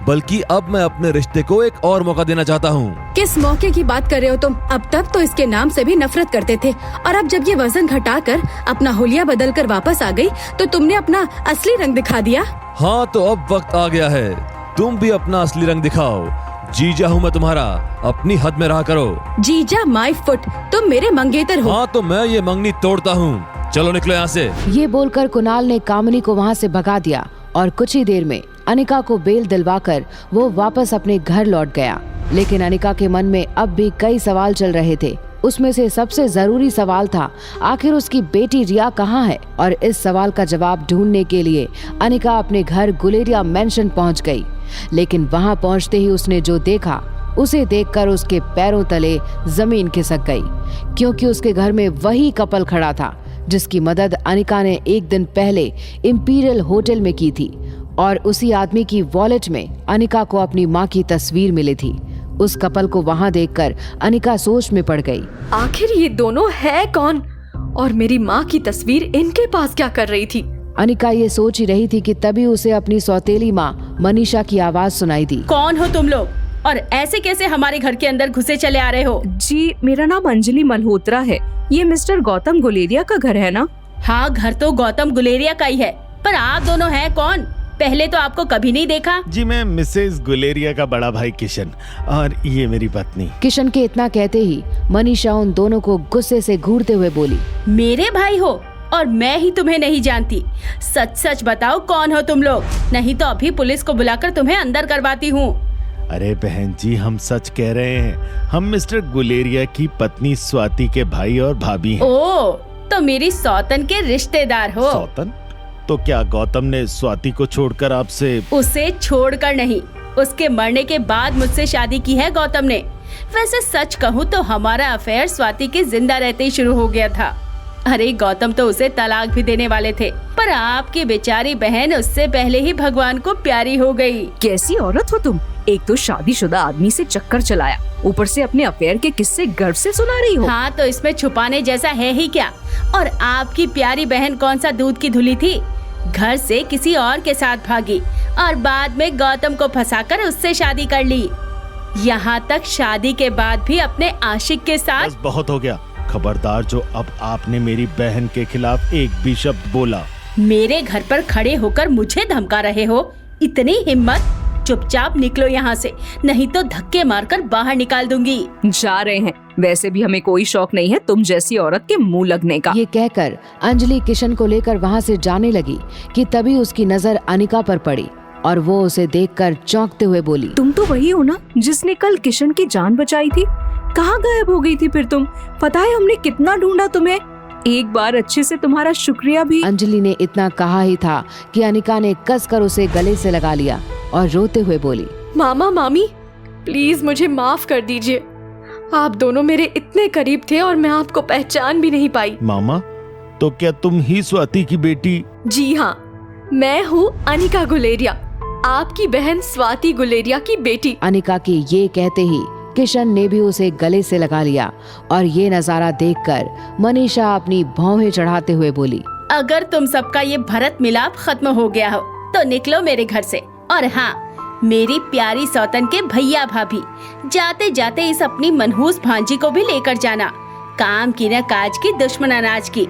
बल्कि अब मैं अपने रिश्ते को एक और मौका देना चाहता हूँ। किस मौके की बात कर रहे हो तुम? अब तक तो इसके नाम से भी नफरत करते थे, और अब जब ये वजन घटाकर अपना हुलिया बदल कर वापस आ गई तो तुमने अपना असली रंग दिखा दिया। हाँ, तो अब वक्त आ गया है, तुम भी अपना असली रंग दिखाओ। जीजा हूँ मैं तुम्हारा, अपनी हद में रहा करो। जीजा माय फुट, तुम मेरे मंगेतर हो। हाँ, तो मैं ये मंगनी तोड़ता हूँ, चलो निकलो यहाँ से। ये बोलकर कुणाल ने कामिनी को वहाँ से भगा दिया और कुछ ही देर में अनिका को बेल दिलवाकर वो वापस अपने घर लौट गया। लेकिन अनिका के मन में अब भी कई सवाल चल रहे थे। उसमें से सबसे जरूरी सवाल था, आखिर उसकी बेटी रिया कहाँ है? और इस सवाल का जवाब ढूंढने के लिए अनिका अपने घर गुलेरिया मेंशन पहुंच गई। लेकिन वहां पहुंचते ही उसने जो देखा, उसे देखकर उसके पैरों तले जमीन खिसक गई, क्योंकि उसके घर में वही कपल खड़ा था जिसकी मदद अनिका ने एक दिन पहले इंपीरियल होटल में की थी, और उसी आदमी की वॉलेट में अनिका को अपनी माँ की तस्वीर मिली थी। उस कपल को वहां देखकर अनिका सोच में पड़ गई, आखिर ये दोनों है कौन, और मेरी माँ की तस्वीर इनके पास क्या कर रही थी? अनिका ये सोच ही रही थी कि तभी उसे अपनी सौतेली माँ मनीषा की आवाज सुनाई दी। कौन हो तुम लोग, और ऐसे कैसे हमारे घर के अंदर घुसे चले आ रहे हो? जी, मेरा नाम अंजलि मल्होत्रा है। ये मिस्टर गौतम गुलेरिया का घर है ना? हाँ, घर तो गौतम गुलेरिया का ही है, पर आप दोनों हैं कौन? पहले तो आपको कभी नहीं देखा। जी, मैं मिसेस गुलेरिया का बड़ा भाई किशन, और ये मेरी पत्नी। किशन के इतना कहते ही मनीषा उन दोनों को गुस्से से घूरते हुए बोली, मेरे भाई हो और मैं ही तुम्हें नहीं जानती। सच सच बताओ कौन हो तुम लोग, नहीं तो अभी पुलिस को बुलाकर तुम्हें अंदर करवाती हूँ। अरे बहन जी, हम सच कह रहे हैं, हम मिस्टर गुलेरिया की पत्नी स्वाति के भाई और भाभी हैं। ओ, तो मेरी सौतन के रिश्तेदार हो। सौतन? तो क्या गौतम ने स्वाति को छोड़कर आपसे? उसे छोड़कर नहीं, उसके मरने के बाद मुझसे शादी की है गौतम ने। वैसे सच कहूँ तो हमारा अफेयर स्वाति के जिंदा रहते ही शुरू हो गया था। अरे गौतम तो उसे तलाक भी देने वाले थे, पर आपकी बेचारी बहन उससे पहले ही भगवान को प्यारी हो गई। कैसी औरत हो तुम, एक तो शादीशुदा आदमी से चक्कर चलाया, ऊपर से अपने अफेयर के किस्से गर्व से सुना रही हो। हाँ, तो इसमें छुपाने जैसा है ही क्या? और आपकी प्यारी बहन कौन सा दूध की धुली थी, घर से किसी और के साथ भागी और बाद में गौतम को फंसाकर उससे शादी कर ली। यहाँ तक शादी के बाद भी अपने आशिक के साथ। बस बहुत हो गया, खबरदार जो अब आपने मेरी बहन के खिलाफ एक भी शब्द बोला। मेरे घर पर खड़े होकर मुझे धमका रहे हो, इतनी हिम्मत? चुपचाप निकलो यहाँ से, नहीं तो धक्के मारकर बाहर निकाल दूंगी। जा रहे हैं, वैसे भी हमें कोई शौक नहीं है तुम जैसी औरत के मुंह लगने का। ये कहकर अंजलि किशन को लेकर वहाँ से जाने लगी कि तभी उसकी नजर अनिका पर पड़ी और वो उसे देखकर चौंकते हुए बोली, तुम तो वही हो ना जिसने कल किशन की जान बचाई थी? कहाँ गायब हो गई थी फिर तुम? पता है हमने कितना ढूंढा तुम्हें, एक बार अच्छे से तुम्हारा शुक्रिया भी। अंजलि ने इतना कहा ही था कि अनिका ने कसकर उसे गले से लगा लिया और रोते हुए बोली, मामा मामी प्लीज मुझे माफ कर दीजिए, आप दोनों मेरे इतने करीब थे और मैं आपको पहचान भी नहीं पाई। मामा, तो क्या तुम ही स्वाति की बेटी? जी हाँ, मैं हूँ अनिका गुलेरिया, आपकी बहन स्वाति गुलेरिया की बेटी। अनिका के ये कहते ही किशन ने भी उसे गले से लगा लिया और ये नजारा देखकर मनीषा अपनी भौहें चढ़ाते हुए बोली, अगर तुम सबका ये भरत मिलाप खत्म हो गया हो तो निकलो मेरे घर से। और हाँ, मेरी प्यारी सौतन के भैया भाभी, जाते जाते इस अपनी मनहूस भांजी को भी लेकर जाना। काम की न काज की, दुश्मन अनाज की।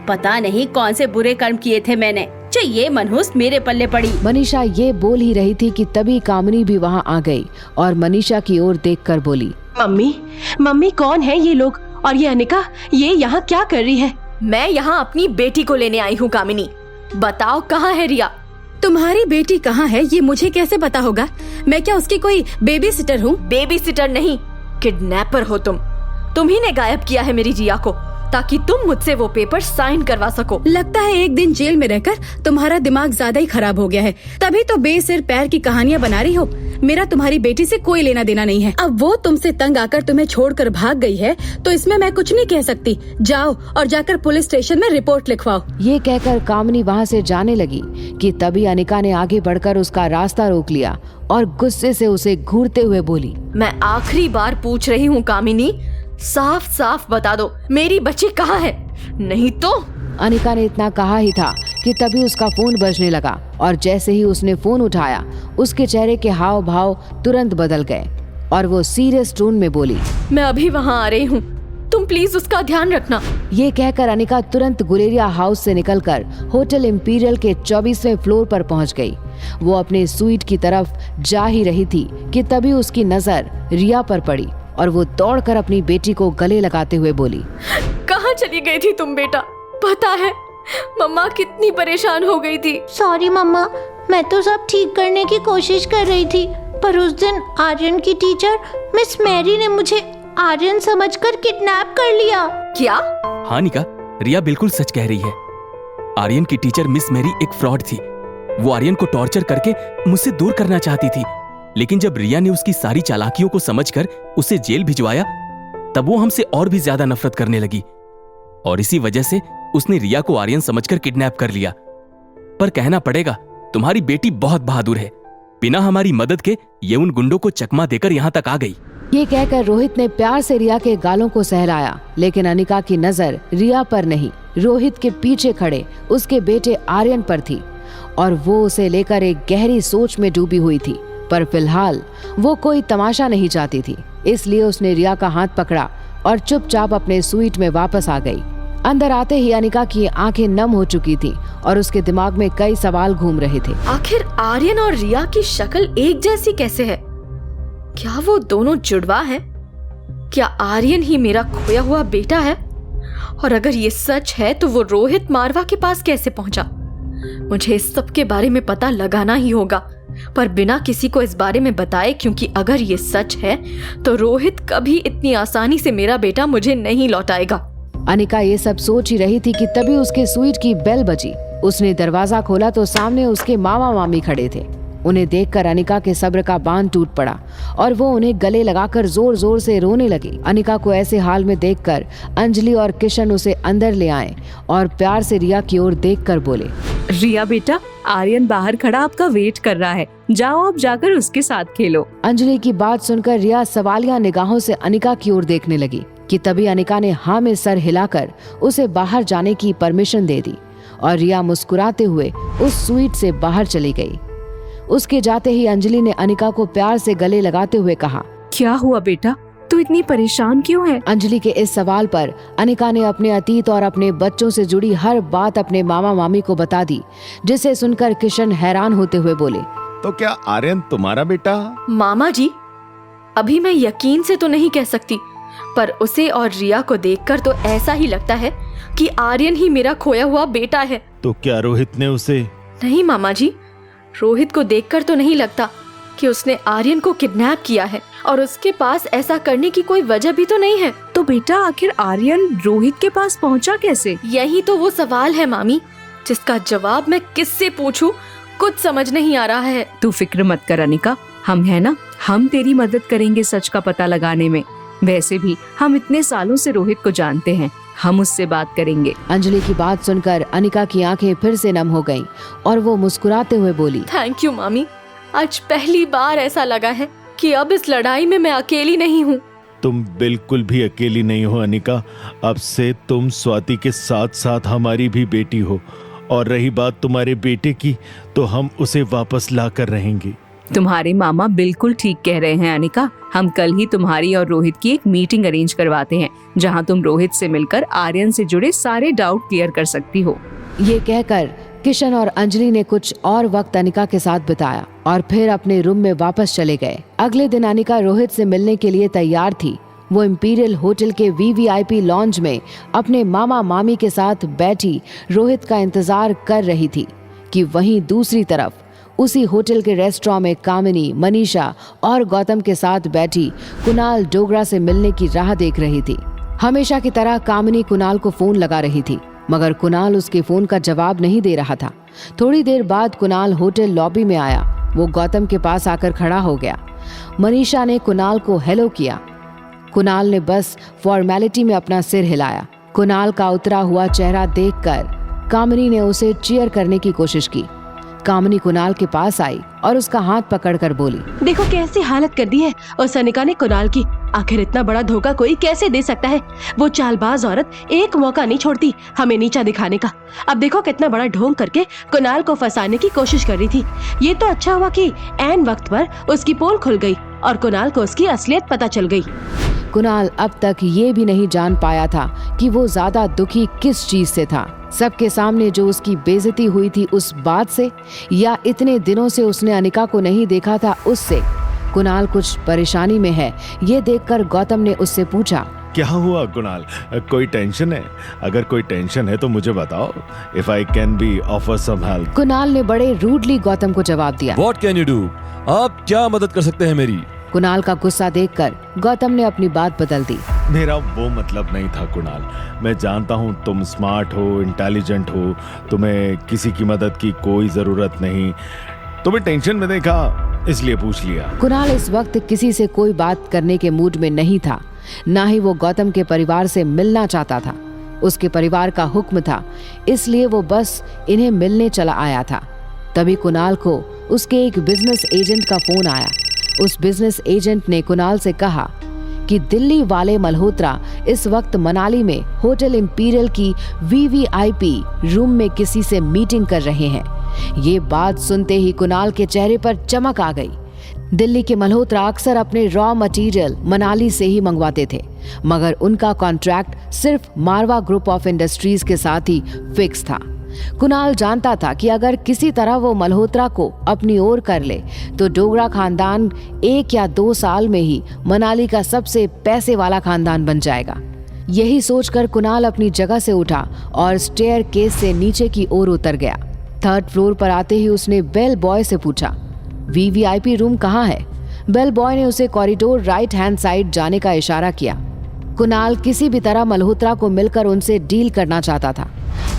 पता नहीं कौन से बुरे कर्म किए थे मैंने जो ये मनहूस मेरे पल्ले पड़ी। मनीषा ये बोल ही रही थी कि तभी कामिनी भी वहाँ आ गई और मनीषा की ओर देखकर बोली, मम्मी कौन है ये लोग और ये अनिका, ये यहाँ क्या कर रही है? मैं यहाँ अपनी बेटी को लेने आई हूँ कामिनी, बताओ कहाँ है रिया? तुम्हारी बेटी कहाँ है ये मुझे कैसे पता होगा? मैं क्या उसकी कोई बेबी सिटर हूँ? बेबी सिटर नहीं, किडनैपर हो तुम ही ने गायब किया है मेरी रिया को ताकि तुम मुझसे वो पेपर साइन करवा सको। लगता है एक दिन जेल में रहकर तुम्हारा दिमाग ज्यादा ही खराब हो गया है, तभी तो बेसिर पैर की कहानियां बना रही हो। मेरा तुम्हारी बेटी से कोई लेना देना नहीं है। अब वो तुमसे तंग आकर तुम्हें छोड़कर भाग गई है तो इसमें मैं कुछ नहीं कह सकती। जाओ और जाकर पुलिस स्टेशन में रिपोर्ट लिखवाओ। ये कहकर कामिनी वहाँ से जाने लगी कि तभी अनिका ने आगे बढ़कर उसका रास्ता रोक लिया और गुस्से से उसे घूरते हुए बोली, मैं आखिरी बार पूछ रही हूँ कामिनी, साफ साफ बता दो मेरी बच्ची कहाँ है, नहीं तो। अनिका ने इतना कहा ही था कि तभी उसका फोन बजने लगा और जैसे ही उसने फोन उठाया उसके चेहरे के हाव भाव तुरंत बदल गए और वो सीरियस टोन में बोली, मैं अभी वहाँ आ रही हूँ, तुम प्लीज उसका ध्यान रखना। ये कहकर अनिका तुरंत गुलेरिया हाउस से निकलकर होटल इंपीरियल के 24वें फ्लोर पर पहुंच गई। वो अपने स्वीट की तरफ जा ही रही थी कि तभी उसकी नजर रिया पर पड़ी और वो दौड़कर अपनी बेटी को गले लगाते हुए बोली, कहाँ चली गई थी तुम बेटा? पता है मम्मा कितनी परेशान हो गई थी। सॉरी मम्मा, मैं तो सब ठीक करने की कोशिश कर रही थी, पर उस दिन आर्यन की टीचर मिस मैरी ने मुझे आर्यन समझकर किडनैप कर लिया। क्या? हाँ निका, रिया बिल्कुल सच कह रही है। आर्यन की टीचर मिस मैरी एक फ्रॉड थी। वो आर्यन को टॉर्चर करके मुझसे दूर करना चाहती थी, लेकिन जब रिया ने उसकी सारी चालाकियों को समझकर उसे जेल भिजवाया तब वो हमसे और भी ज्यादा नफरत करने लगी और इसी वजह से उसने रिया को आर्यन समझकर किडनैप कर लिया। पर कहना पड़ेगा तुम्हारी बेटी बहुत बहादुर है, बिना हमारी मदद के ये उन गुंडों को चकमा देकर यहाँ तक आ गई। ये कहकर रोहित ने प्यार से रिया के गालों को सहलाया, लेकिन अनिका की नजर रिया पर नहीं, रोहित के पीछे खड़े उसके बेटे आर्यन पर थी और वो उसे लेकर एक गहरी सोच में डूबी हुई थी। पर फिलहाल वो कोई तमाशा नहीं चाहती थी, इसलिए उसने रिया का हाथ पकड़ा और चुपचाप अपने स्वीट में वापस आ गई। अंदर आते ही अनिका की आंखें नम हो चुकी थी और उसके दिमाग में कई सवाल घूम रहे थे। आखिर आर्यन और रिया की शक्ल एक जैसी कैसे है? क्या वो दोनों जुड़वा हैं? क्या आर्यन ही मेरा खोया हुआ बेटा है? और अगर ये सच है तो वो रोहित मारवा के पास कैसे पहुंचा? मुझे इस सब के बारे में पता लगाना ही होगा, पर बिना किसी को इस बारे में बताए, क्योंकि अगर ये सच है तो रोहित कभी इतनी आसानी से मेरा बेटा मुझे नहीं लौटाएगा। अनिका ये सब सोच ही रही थी कि तभी उसके स्वीट की बेल बजी। उसने दरवाजा खोला तो सामने उसके मामा मामी खड़े थे। उन्हें देखकर अनिका के सब्र का बांध टूट पड़ा और वो उन्हें गले लगाकर जोर जोर से रोने लगी। अनिका को ऐसे हाल में देखकर अंजलि और किशन उसे अंदर ले आए और प्यार से रिया की ओर देखकर बोले, रिया बेटा, आर्यन बाहर खड़ा आपका वेट कर रहा है, जाओ आप जाकर उसके साथ खेलो। अंजलि की बात सुनकर रिया सवालिया निगाहों से अनिका की ओर देखने लगी कि तभी अनिका ने हाँ में सर हिलाकर उसे बाहर जाने की परमिशन दे दी और रिया मुस्कुराते हुए उस स्वीट से बाहर चली गई। उसके जाते ही अंजलि ने अनिका को प्यार से गले लगाते हुए कहा, क्या हुआ बेटा, तू इतनी परेशान क्यों है? अंजलि के इस सवाल पर अनिका ने अपने अतीत और अपने बच्चों से जुड़ी हर बात अपने मामा मामी को बता दी, जिसे सुनकर किशन हैरान होते हुए बोले, तो क्या आर्यन तुम्हारा बेटा? मामा जी, अभी मैं यकीन से तो नहीं कह सकती, पर उसे और रिया को देखकर तो ऐसा ही लगता है कि आर्यन ही मेरा खोया हुआ बेटा है। तो क्या रोहित ने उसे? नहीं मामा जी, रोहित को देखकर तो नहीं लगता कि उसने आर्यन को किडनैप किया है, और उसके पास ऐसा करने की कोई वजह भी तो नहीं है। तो बेटा आखिर आर्यन रोहित के पास पहुंचा कैसे? यही तो वो सवाल है मामी, जिसका जवाब मैं किससे पूछूं, कुछ समझ नहीं आ रहा है। तू फिक्र मत कर अनिका, हम है ना, हम तेरी मदद करेंगे सच का पता लगाने में। वैसे भी हम इतने सालों से रोहित को जानते हैं, हम उससे बात करेंगे। अंजलि की बात सुनकर अनिका की आंखें फिर से नम हो गईं और वो मुस्कुराते हुए बोली, थैंक यू मामी, आज पहली बार ऐसा लगा है कि अब इस लड़ाई में मैं अकेली नहीं हूँ। तुम बिल्कुल भी अकेली नहीं हो अनिका, अब से तुम स्वाति के साथ साथ हमारी भी बेटी हो। और रही बात तुम्हारे बेटे की, तो हम उसे वापस ला कर रहेंगे। तुम्हारे मामा बिल्कुल ठीक कह रहे हैं अनिका, हम कल ही तुम्हारी और रोहित की एक मीटिंग अरेंज करवाते हैं, जहां तुम रोहित से मिलकर आर्यन से जुड़े सारे डाउट क्लियर कर सकती हो। ये कहकर किशन और अंजलि ने कुछ और वक्त अनिका के साथ बिताया और फिर अपने रूम में वापस चले गए। अगले दिन अनिका रोहित से मिलने के लिए तैयार थी। वो इंपीरियल होटल के वीवीआईपी लॉन्ज में अपने मामा मामी के साथ बैठी रोहित का इंतजार कर रही थी कि वहीं दूसरी तरफ उसी होटल के रेस्टोरेंट में कामिनी, मनीषा और गौतम के साथ बैठी कुणाल डोगरा से मिलने की राह देख रही थी। हमेशा की तरह कामिनी कुणाल को फोन लगा रही थी, मगर कुणाल उसके फोन का जवाब नहीं दे रहा था। थोड़ी देर बाद कुणाल होटल लॉबी में आया। वो गौतम के पास आकर खड़ा हो गया। मनीषा ने कुणाल को हेलो किया। कुणाल ने बस फॉर्मेलिटी में अपना सिर हिलाया। कुणाल का उतरा हुआ चेहरा देखकर कामिनी ने उसे चीयर करने की कोशिश की। कामिनी कुणाल के पास आई और उसका हाथ पकड़कर बोली, देखो कैसी हालत कर दी है उस अनिका ने कुणाल की। आखिर इतना बड़ा धोखा कोई कैसे दे सकता है? वो चालबाज औरत एक मौका नहीं छोड़ती हमें नीचा दिखाने का। अब देखो कितना बड़ा ढोंग करके कुणाल को फंसाने की कोशिश कर रही थी। ये तो अच्छा हुआ कि ऐन वक्त पर उसकी पोल खुल गई और कुणाल को उसकी असलियत पता चल गई। कुणाल अब तक ये भी नहीं जान पाया था कि वो ज्यादा दुखी किस चीज से था, सबके सामने जो उसकी बेइज्जती हुई थी उस बात से, या इतने दिनों से उसने अनिका को नहीं देखा था उससे। कुणाल कुछ परेशानी में है ये देखकर गौतम ने उससे पूछा, क्या हुआ कुणाल, कोई टेंशन है? अगर कोई टेंशन है तो मुझे बताओ, if I can be offer some help. Kunal ने बड़े रूडली गौतम को जवाब दिया, व्हाट कैन यू डू? आप क्या मदद कर सकते हैं मेरी? कुणाल का गुस्सा देखकर गौतम ने अपनी बात बदल दी। मेरा वो मतलब नहीं था कुणाल, मैं जानता हूँ तुम स्मार्ट हो, इंटेलिजेंट हो, तुम्हें किसी की मदद की कोई जरूरत नहीं, तुम्हें टेंशन में देखा इसलिए पूछ लिया। कुणाल इस वक्त किसी से कोई बात करने के मूड में नहीं था, ना ही वो गौतम के परिवार से मिलना चाहता था। उसके परिवार का हुक्म था, इसलिए वो बस इन्हें मिलने चला आया था। तभी कुणाल को उसके एक बिजनेस एजेंट का फोन आया। उस बिजनेस एजेंट ने कुणाल से कहा कि दिल्ली वाले मल्होत्रा इस वक्त मनाली में होटल इंपीरियल की वीवीआईपी रूम में किसी से मीटिंग कर रहे हैं। ये बात सुनते ही कुणाल के चेहरे पर चमक आ गई। दिल्ली के मल्होत्रा अक्सर अपने रॉ मटेरियल मनाली से ही मंगवाते थे, मगर उनका कॉन्ट्रैक्ट सिर्फ मारवा ग्रुप ऑफ इंडस्ट्रीज के साथ ही फिक्स था। कुणाल जानता था कि अगर किसी तरह वो मल्होत्रा को अपनी ओर कर ले तो डोगरा खानदान 1 या 2 साल में ही मनाली का सबसे पैसे वाला खानदान बन जाएगा। यही सोचकर कुणाल अपनी जगह से उठा और स्टेयर केस से नीचे की ओर उतर गया। 3rd फ्लोर पर आते ही उसने बेल बॉय से पूछा, वीवीआईपी रूम कहाँ है? बेल बॉय ने उसे कॉरिडोर राइट हैंड साइड जाने का इशारा किया। कुणाल किसी भी तरह मल्होत्रा को मिलकर उनसे डील करना चाहता था।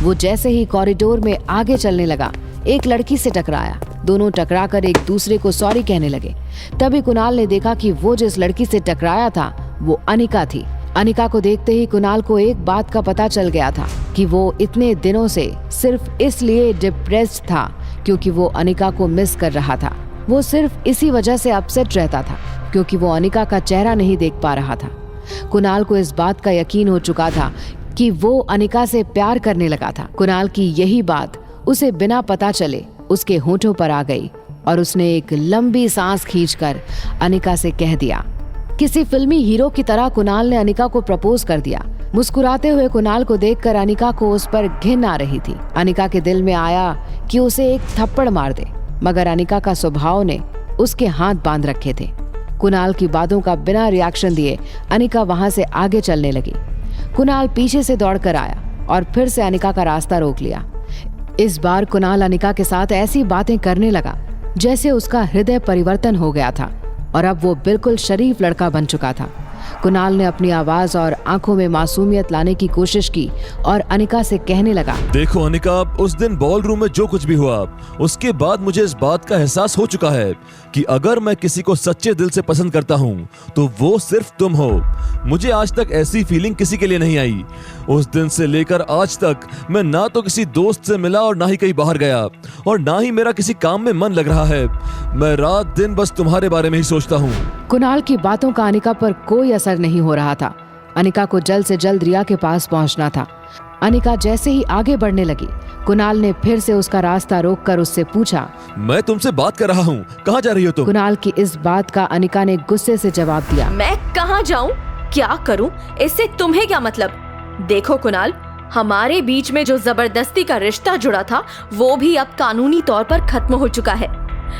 वो जैसे ही कॉरिडोर में आगे चलने लगा, एक लड़की से टकराया। दोनों टकराकर एक दूसरे को सॉरी कहने लगे। तभी कुणाल ने देखा कि वो जिस लड़की से टकराया था वो अनिका थी। अनिका को देखते ही कुणाल को एक बात का पता चल गया था कि वो इतने दिनों से सिर्फ इसलिए डिप्रेस्ड था क्योंकि वो अनिका को मिस कर रहा था। वो सिर्फ इसी वजह से अपसेट रहता था क्योंकि वो अनिका का चेहरा नहीं देख पा रहा था। कुणाल को इस बात का यकीन हो चुका था कि वो अनिका से प्यार करने लगा था। कुणाल की यही बात उसे बिना पता चले उसके होठों पर आ गई और उसने एक लंबी सांस खींचकर अनिका से कह दिया। किसी फिल्मी हीरो की तरह कुणाल ने अनिका को प्रपोज कर दिया। मुस्कुराते हुए कुणाल को देखकर अनिका को उस पर घिन आ रही थी। अनिका के दिल में आया कि उसे एक थप्पड़ मार दे, मगर अनिका का स्वभाव ने उसके हाथ बांध रखे थे। कुणाल की बातों का बिना रिएक्शन दिए अनिका वहां से आगे चलने लगी। कुणाल पीछे से दौड़कर आया और फिर से अनिका का रास्ता रोक लिया। इस बार कुणाल अनिका के साथ ऐसी बातें करने लगा जैसे उसका हृदय परिवर्तन हो गया था और अब वो बिल्कुल शरीफ लड़का बन चुका था। कुणाल ने अपनी आवाज और आंखों में मासूमियत लाने की कोशिश की और अनिका से कहने लगा, देखो अनिका, उस दिन बॉल रूम में जो कुछ भी हुआ उसके बाद मुझे इस बात का एहसास हो चुका है कि अगर मैं किसी को सच्चे दिल से पसंद करता हूँ तो वो सिर्फ तुम हो। मुझे आज तक ऐसी फीलिंग किसी के लिए नहीं आई। उस दिन से लेकर आज तक मैं ना तो किसी दोस्त से मिला और ना ही कहीं बाहर गया और ना ही मेरा किसी काम में मन लग रहा है। मैं रात दिन बस तुम्हारे बारे में ही सोचता हूँ। कुणाल की बातों का अनिका पर कोई असर नहीं हो रहा था। अनिका को जल्द से जल्द रिया के पास पहुंचना था। अनिका जैसे ही आगे बढ़ने लगी, कुणाल ने फिर से उसका रास्ता रोककर उससे पूछा, मैं तुमसे बात कर रहा हूँ, कहाँ जा रही हो तुम? कुणाल की इस बात का अनिका ने गुस्से से जवाब दिया, मैं कहाँ जाऊँ, क्या करूँ, इससे तुम्हें क्या मतलब? देखो कुणाल, हमारे बीच में जो जबरदस्ती का रिश्ता जुड़ा था वो भी अब कानूनी तौर पर खत्म हो चुका है।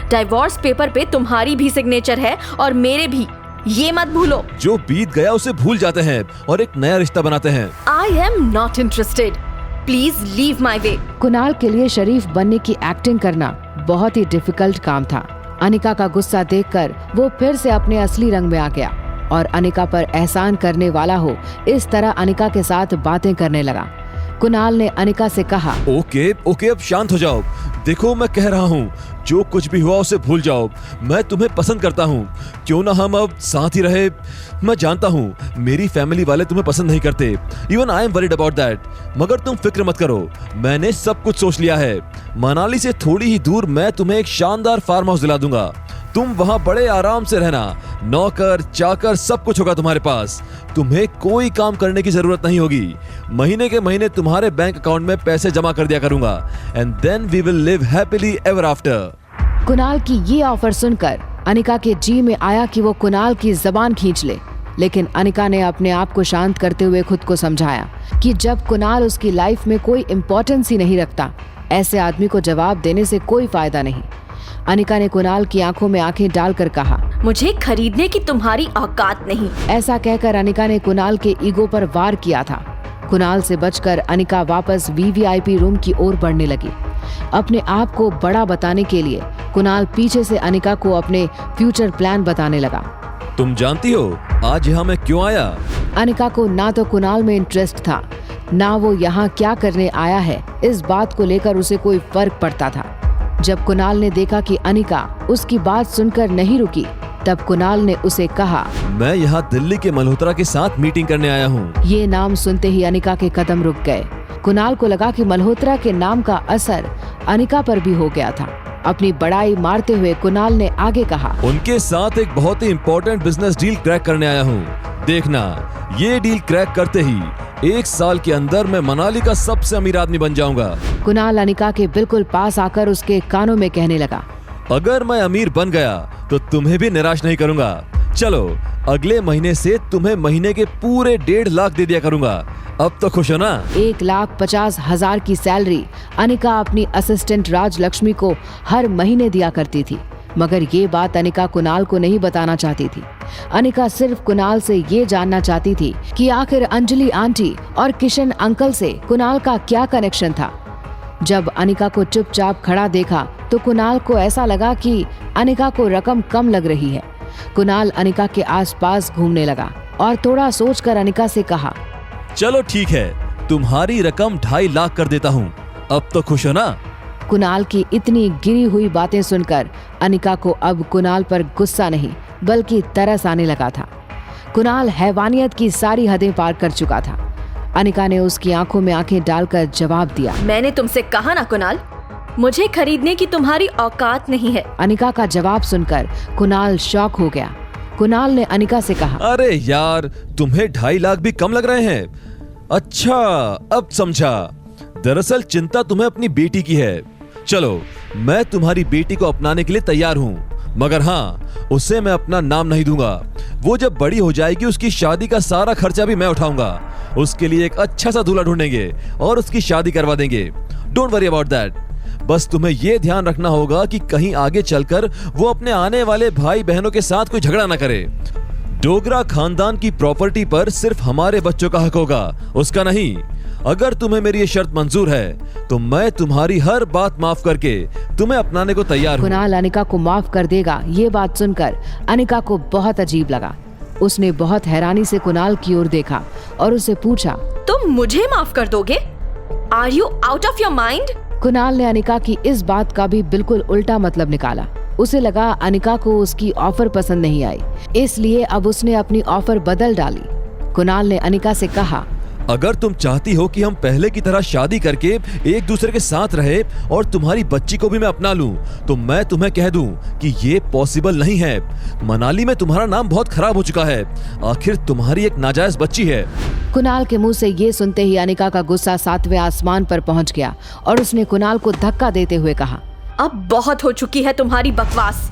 डाइवोर्स पेपर पे तुम्हारी भी सिग्नेचर है और मेरे भी, ये मत भूलो। जो बीत गया उसे भूल जाते हैं और एक नया रिश्ता बनाते हैं। I am not interested, please leave my way. Kunal के लिए शरीफ बनने की एक्टिंग करना बहुत ही डिफिकल्ट काम था। अनिका का गुस्सा देखकर वो फिर से अपने असली रंग में आ गया और अनिका पर एहसान करने वाला हो इस तरह अनिका के साथ बातें करने लगा। कुणाल ने अनिका से कहा, ओके, अब शांत हो जाओ। देखो मैं कह रहा हूँ, जो कुछ भी हुआ उसे भूल जाओ। मैं तुम्हें पसंद करता हूँ, क्यों ना हम अब साथ ही रहे। मैं जानता हूँ मेरी फैमिली वाले तुम्हें पसंद नहीं करते, even I am worried about that, मगर तुम फिक्र मत करो, मैंने सब कुछ सोच लिया है। मनाली से थोड़ी ही दूर मैं तुम्हें एक शानदार फार्म हाउस दिला दूंगा। तुम वहाँ बड़े आराम से रहना, नौकर चाकर सब कुछ होगा तुम्हारे पास। तुम्हें कोई काम करने की जरूरत नहीं होगी। महीने के महीने तुम्हारे बैंक अकाउंट में पैसे जमा कर दिया करूंगा and then we will live happily ever after. Kunal की ये ऑफर सुनकर अनिका के जी में आया कि वो कुणाल की जबान खींच ले, लेकिन अनिका ने अपने आप को शांत करते हुए खुद को समझाया कि जब कुणाल उसकी लाइफ में कोई इम्पोर्टेंस ही नहीं रखता, ऐसे आदमी को जवाब देने से कोई फायदा नहीं। अनिका ने कुणाल की आंखों में आंखें डालकर कहा, मुझे खरीदने की तुम्हारी औकात नहीं। ऐसा कहकर अनिका ने कुणाल के ईगो पर वार किया था। कुणाल से बचकर अनिका वापस वीवीआईपी रूम की ओर बढ़ने लगी। अपने आप को बड़ा बताने के लिए कुणाल पीछे से अनिका को अपने फ्यूचर प्लान बताने लगा। तुम जानती हो आज यहाँ मैं क्यों आया? अनिका को ना तो कुणाल में इंटरेस्ट था, ना वो यहाँ क्या करने आया है इस बात को लेकर उसे कोई फर्क पड़ता था। जब कुणाल ने देखा कि अनिका उसकी बात सुनकर नहीं रुकी, तब कुणाल ने उसे कहा, मैं यहाँ दिल्ली के मल्होत्रा के साथ मीटिंग करने आया हूँ। ये नाम सुनते ही अनिका के कदम रुक गए। कुणाल को लगा कि मल्होत्रा के नाम का असर अनिका पर भी हो गया था। अपनी बड़ाई मारते हुए कुणाल ने आगे कहा, उनके साथ एक बहुत ही इम्पोर्टेंट बिजनेस डील क्रैक करने आया हूँ। देखना, ये डील क्रैक करते ही 1 साल के अंदर मैं मनाली का सबसे अमीर आदमी बन जाऊंगा। कुणाल अनिका के बिल्कुल पास आकर उसके कानों में कहने लगा, अगर मैं अमीर बन गया तो तुम्हें भी निराश नहीं करूंगा। चलो, अगले महीने से तुम्हें महीने के पूरे 1.5 लाख दे दिया करूंगा। अब तो खुश हो ना? 1,50,000 की सैलरी अनिका अपनी असिस्टेंट राजलक्ष्मी को हर महीने दिया करती थी, मगर ये बात अनिका कुणाल को नहीं बताना चाहती थी। अनिका सिर्फ कुणाल से ये जानना चाहती थी कि आखिर अंजलि आंटी और किशन अंकल से कुणाल का क्या कनेक्शन था। जब अनिका को चुपचाप खड़ा देखा तो कुणाल को ऐसा लगा कि अनिका को रकम कम लग रही है। कुणाल अनिका के आसपास घूमने लगा और थोड़ा सोचकर अनिका से कहा, चलो ठीक है, तुम्हारी रकम 2.5 लाख कर देता हूँ। अब तो खुश हो ना? कुणाल की इतनी गिरी हुई बातें सुनकर अनिका को अब कुणाल पर गुस्सा नहीं बल्कि तरस आने लगा था। कुणाल हैवानियत की सारी हदें पार कर चुका था। अनिका ने उसकी आंखों में आंखें डालकर जवाब दिया, मैंने तुमसे कहा ना कुणाल, मुझे खरीदने की तुम्हारी औकात नहीं है। अनिका का जवाब सुनकर कुणाल शॉक हो गया। कुणाल ने अनिका से कहा, अरे यार, तुम्हें 2.5 लाख भी कम लग रहे हैं? अच्छा, अब समझा। दरअसल चिंता तुम्हें अपनी बेटी की है। चलो, मैं तुम्हारी बेटी को अपनाने के लिए तैयार हूँ, मगर हाँ, उसे मैं अपना नाम नहीं दूंगा। वो जब बड़ी हो जाएगी उसकी शादी का सारा खर्चा भी मैं उठाऊंगा। उसके लिए एक अच्छा सा दूल्हा ढूंढेंगे और उसकी शादी करवा देंगे। Don't worry about that. बस तुम्हें ये ध्यान रखना होगा कि कहीं आगे चलकर वो अपने आने वाले भाई बहनों के साथ कोई झगड़ा ना करे। डोगरा खानदान की प्रॉपर्टी पर सिर्फ हमारे बच्चों का हक होगा, उसका नहीं। अगर तुम्हें मेरी ये शर्त मंजूर है तो मैं तुम्हारी हर बात माफ करके तुम्हें अपनाने को तैयार हूँ। कुणाल अनिका को माफ कर देगा, ये बात सुनकर अनिका को बहुत अजीब लगा। उसने बहुत हैरानी से कुणाल की ओर देखा और उससे पूछा, तुम मुझे माफ कर दोगे? Are you out of your mind? Kunal ने अनिका की इस बात का भी बिल्कुल उल्टा मतलब निकाला। उसे लगा अनिका को उसकी ऑफर पसंद नहीं आई, इसलिए अब उसने अपनी ऑफर बदल डाली। कुणाल ने अनिका से कहा, अगर तुम चाहती हो कि हम पहले की तरह शादी करके एक दूसरे के साथ रहे और तुम्हारी बच्ची को भी मैं अपना लूं, तो मैं तुम्हें कह दूं कि ये पॉसिबल नहीं है। मनाली में तुम्हारा नाम बहुत खराब हो चुका है, आखिर तुम्हारी एक नाजायज बच्ची है। कुणाल के मुंह से ये सुनते ही अनिका का गुस्सा 7वें आसमान पर पहुंच गया और उसने कुणाल को धक्का देते हुए कहा, अब बहुत हो चुकी है तुम्हारी बकवास।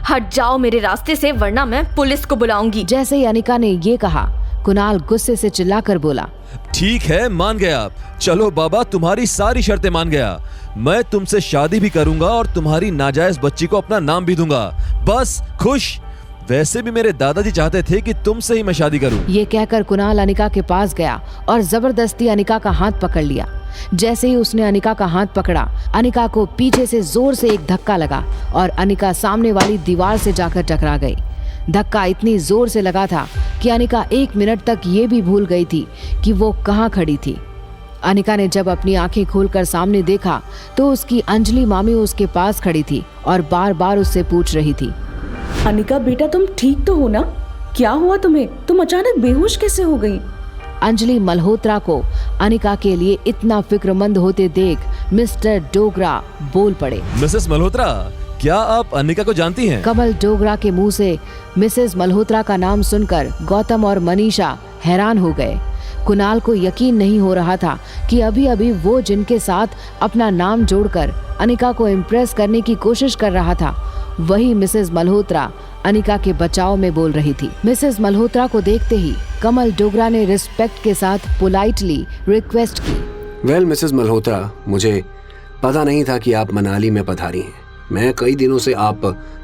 हट जाओ मेरे रास्ते से, वरना मैं पुलिस को बुलाऊंगी। जैसे ही अनिका ने ये कहा, कुणाल गुस्से से चिल्लाकर बोला, ठीक है, मान गया। चलो बाबा, तुम्हारी सारी शर्तें मान गया। मैं तुमसे शादी भी करूंगा और तुम्हारी नाजायज बच्ची को अपना नाम भी दूंगा। बस खुश? वैसे भी मेरे दादाजी चाहते थे कि तुमसे ही मैं शादी करूं। ये कहकर कुणाल अनिका के पास गया और जबरदस्ती अनिका का हाथ पकड़ लिया। जैसे ही उसने अनिका का हाथ पकड़ा, अनिका को पीछे से जोर से एक धक्का लगा और अनिका सामने वाली दीवार से जाकर टकरा गई। धक्का इतनी जोर से लगा था कि अनिका 1 मिनट तक ये भी भूल गई थी कि वो कहाँ खड़ी थी। अनिका ने जब अपनी आंखें खोलकर सामने देखा तो उसकी अंजलि मामी उसके पास खड़ी थी और बार बार उससे पूछ रही थी, अनिका बेटा तुम ठीक तो हो ना? क्या हुआ तुम्हें? तुम अचानक बेहोश कैसे हो गई? अंजलि मल्होत्रा को अनिका के लिए इतना फिक्रमंद होते देख मिस्टर डोगरा बोल पड़े, मिसेस मल्होत्रा, क्या आप अनिका को जानती हैं? कमल डोगरा के मुंह से मिसेस मल्होत्रा का नाम सुनकर गौतम और मनीषा हैरान हो गए। कुणाल को यकीन नहीं हो रहा था कि अभी अभी वो जिनके साथ अपना नाम जोड़कर अनिका को इम्प्रेस करने की कोशिश कर रहा था, वही मिसेस मल्होत्रा अनिका के बचाव में बोल रही थी। मिसेस मल्होत्रा को देखते ही कमल डोगरा ने रिस्पेक्ट के साथ पोलाइटली रिक्वेस्ट की, वेल मिसेस मल्होत्रा, मुझे पता नहीं था कि आप मनाली में पधारी हैं। मैं कई दिनों से आप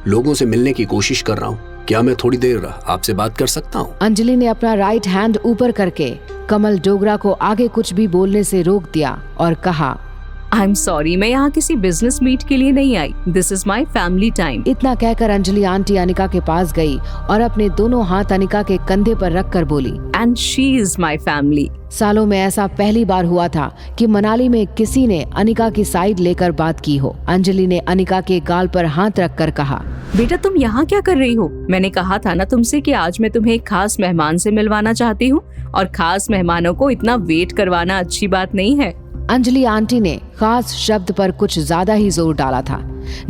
लोगों से मिलने की कोशिश कर रहा हूँ। क्या मैं थोड़ी देर आपसे बात कर सकता हूँ? अंजलि ने अपना राइट हैंड ऊपर करके कमल डोगरा को आगे कुछ भी बोलने से रोक दिया और कहा, आई एम सॉरी, मैं यहाँ किसी बिजनेस मीट के लिए नहीं आई। This is my family time. इतना कहकर अंजलि आंटी अनिका के पास गई और अपने दोनों हाथ अनिका के कंधे पर रखकर बोली, and she is my family. सालों में ऐसा पहली बार हुआ था कि मनाली में किसी ने अनिका की साइड लेकर बात की हो। अंजलि ने अनिका के गाल पर हाथ रखकर कहा, बेटा तुम यहाँ क्या कर रही हो? मैंने कहा था ना तुमसे कि आज मैं तुम्हें एक खास मेहमान से मिलवाना चाहती हूँ, और खास मेहमानों को इतना वेट करवाना अच्छी बात नहीं है। अंजलि आंटी ने खास शब्द पर कुछ ज्यादा ही जोर डाला था,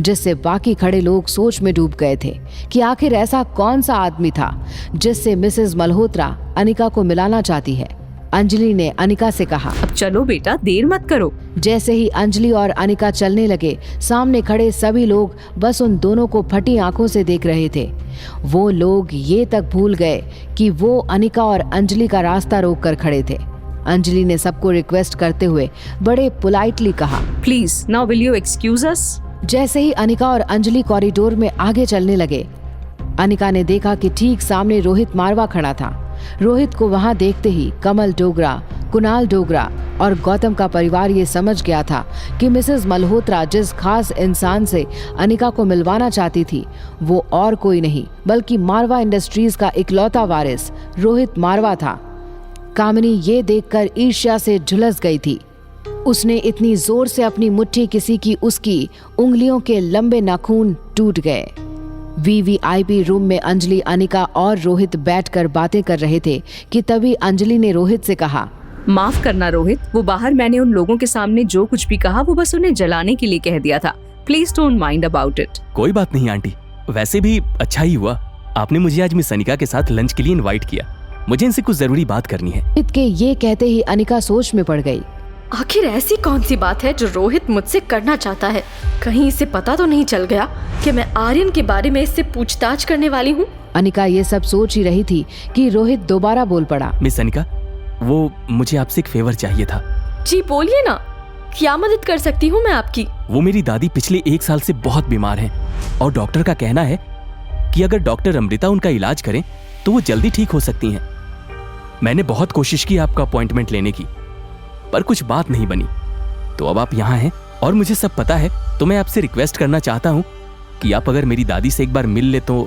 जिससे बाकी खड़े लोग सोच में डूब गए थे कि आखिर ऐसा कौन सा आदमी था जिससे मिसेस मल्होत्रा अनिका को मिलाना चाहती है। अंजलि ने अनिका से कहा, अब चलो बेटा, देर मत करो। जैसे ही अंजलि और अनिका चलने लगे, सामने खड़े सभी लोग बस उन दोनों को फटी आंखों से देख रहे थे। वो लोग ये तक भूल गए कि वो अनिका और अंजलि का रास्ता रोक कर खड़े थे। अंजलि ने सबको रिक्वेस्ट करते हुए बड़े पोलाइटली कहा, please now will you excuse अस। जैसे ही अनिका और अंजलि कॉरिडोर में आगे चलने लगे, अनिका ने देखा कि ठीक सामने रोहित मारवा खड़ा था। रोहित को वहां देखते ही कमल डोगरा, कुणाल डोगरा और गौतम का परिवार ये समझ गया था कि मिसेस मल्होत्रा जिस खास इंसान से अनिका को मिलवाना चाहती थी, वो और कोई नहीं बल्कि मारवा इंडस्ट्रीज का इकलौता वारिस रोहित मारवा था। कामिनी ये देखकर ईर्ष्या से झुलस गई थी। उसने इतनी जोर से अपनी मुट्ठी किसी की, उसकी उंगलियों के लंबे नाखून टूट गए। वीवीआईपी रूम में अंजलि, अनिका और रोहित बैठकर बातें कर रहे थे कि तभी अंजलि ने रोहित से कहा, माफ करना रोहित, वो बाहर मैंने उन लोगों के सामने जो कुछ भी कहा वो बस उन्हें जलाने के लिए कह दिया था। Please don't mind about it. कोई बात नहीं आंटी, वैसे भी अच्छा ही हुआ आपने मुझे आज मिस अनिका के साथ लंच के लिए इनवाइट किया। मुझे इनसे कुछ जरूरी बात करनी है। रोहित के ये कहते ही अनिका सोच में पड़ गई। आखिर ऐसी कौन सी बात है जो रोहित मुझसे करना चाहता है? कहीं इसे पता तो नहीं चल गया कि मैं आर्यन के बारे में इससे पूछताछ करने वाली हूँ? अनिका ये सब सोच ही रही थी कि रोहित दोबारा बोल पड़ा, मिस अनिका, वो मुझे आपसे एक फेवर चाहिए था। जी बोलिए ना, क्या मदद कर सकती हूँ मैं आपकी? वो मेरी दादी पिछले 1 साल से बहुत बीमार हैं और डॉक्टर का कहना है कि अगर डॉक्टर अमृता उनका इलाज करें तो वो जल्दी ठीक हो सकती हैं। मैंने बहुत कोशिश की आपका अपॉइंटमेंट लेने की, पर कुछ बात नहीं बनी। तो अब आप यहाँ हैं और मुझे सब पता है, तो मैं आपसे रिक्वेस्ट करना चाहता हूँ कि आप अगर मेरी दादी से एक बार मिल ले तो।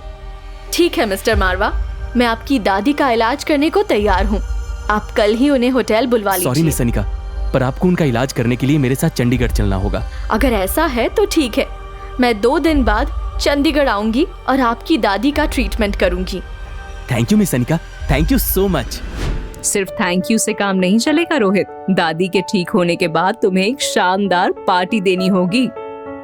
ठीक है मिस्टर मारवा, मैं आपकी दादी का इलाज करने को तैयार हूँ। आप कल ही उन्हें होटल बुलवा लीजिए। सॉरी मिस अनिका, पर आपको उनका इलाज करने के लिए मेरे साथ चंडीगढ़ चलना होगा। अगर ऐसा है तो ठीक है, मैं 2 दिन बाद चंडीगढ़ आऊंगी और आपकी दादी का ट्रीटमेंट करूंगी। Thank you miss Anika, thank you so much. सिर्फ थैंक यू से काम नहीं चलेगा रोहित, दादी के ठीक होने के बाद तुम्हें एक शानदार पार्टी देनी होगी।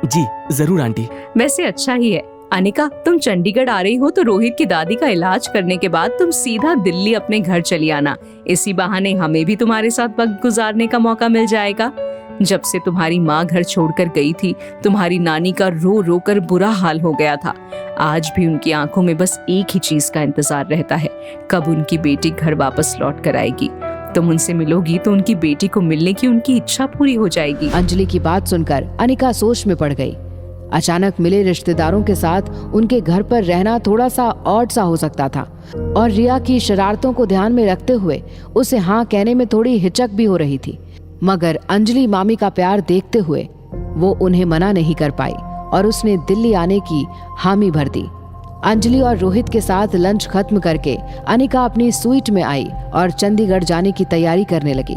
जी जरूर आंटी। वैसे अच्छा ही है अनिका, तुम चंडीगढ़ आ रही हो तो रोहित की दादी का इलाज करने के बाद तुम सीधा दिल्ली अपने घर चली आना। इसी बहाने हमें भी तुम्हारे साथ वक्त गुजारने का मौका मिल जाएगा। जब से तुम्हारी माँ घर छोड़कर गई थी, तुम्हारी नानी का रो रो कर बुरा हाल हो गया था। आज भी उनकी आंखों में बस एक ही चीज का इंतजार रहता है, कब उनकी बेटी घर वापस लौट कर आएगी। तुम उनसे मिलोगी तो उनकी बेटी को मिलने की उनकी इच्छा पूरी हो जाएगी। अंजलि की बात सुनकर अनिका सोच में पड़ गई। अचानक मिले रिश्तेदारों के साथ उनके घर पर रहना थोड़ा सा ऑड सा हो सकता था और रिया की शरारतों को ध्यान में रखते हुए उसे हाँ कहने में थोड़ी हिचक भी हो रही थी। मगर अंजलि मामी का प्यार देखते हुए वो उन्हें मना नहीं कर पाई और उसने दिल्ली आने की हामी भर दी। अंजलि और रोहित के साथ लंच खत्म करके अनिका अपनी स्वीट में आई और चंडीगढ़ जाने की तैयारी करने लगी।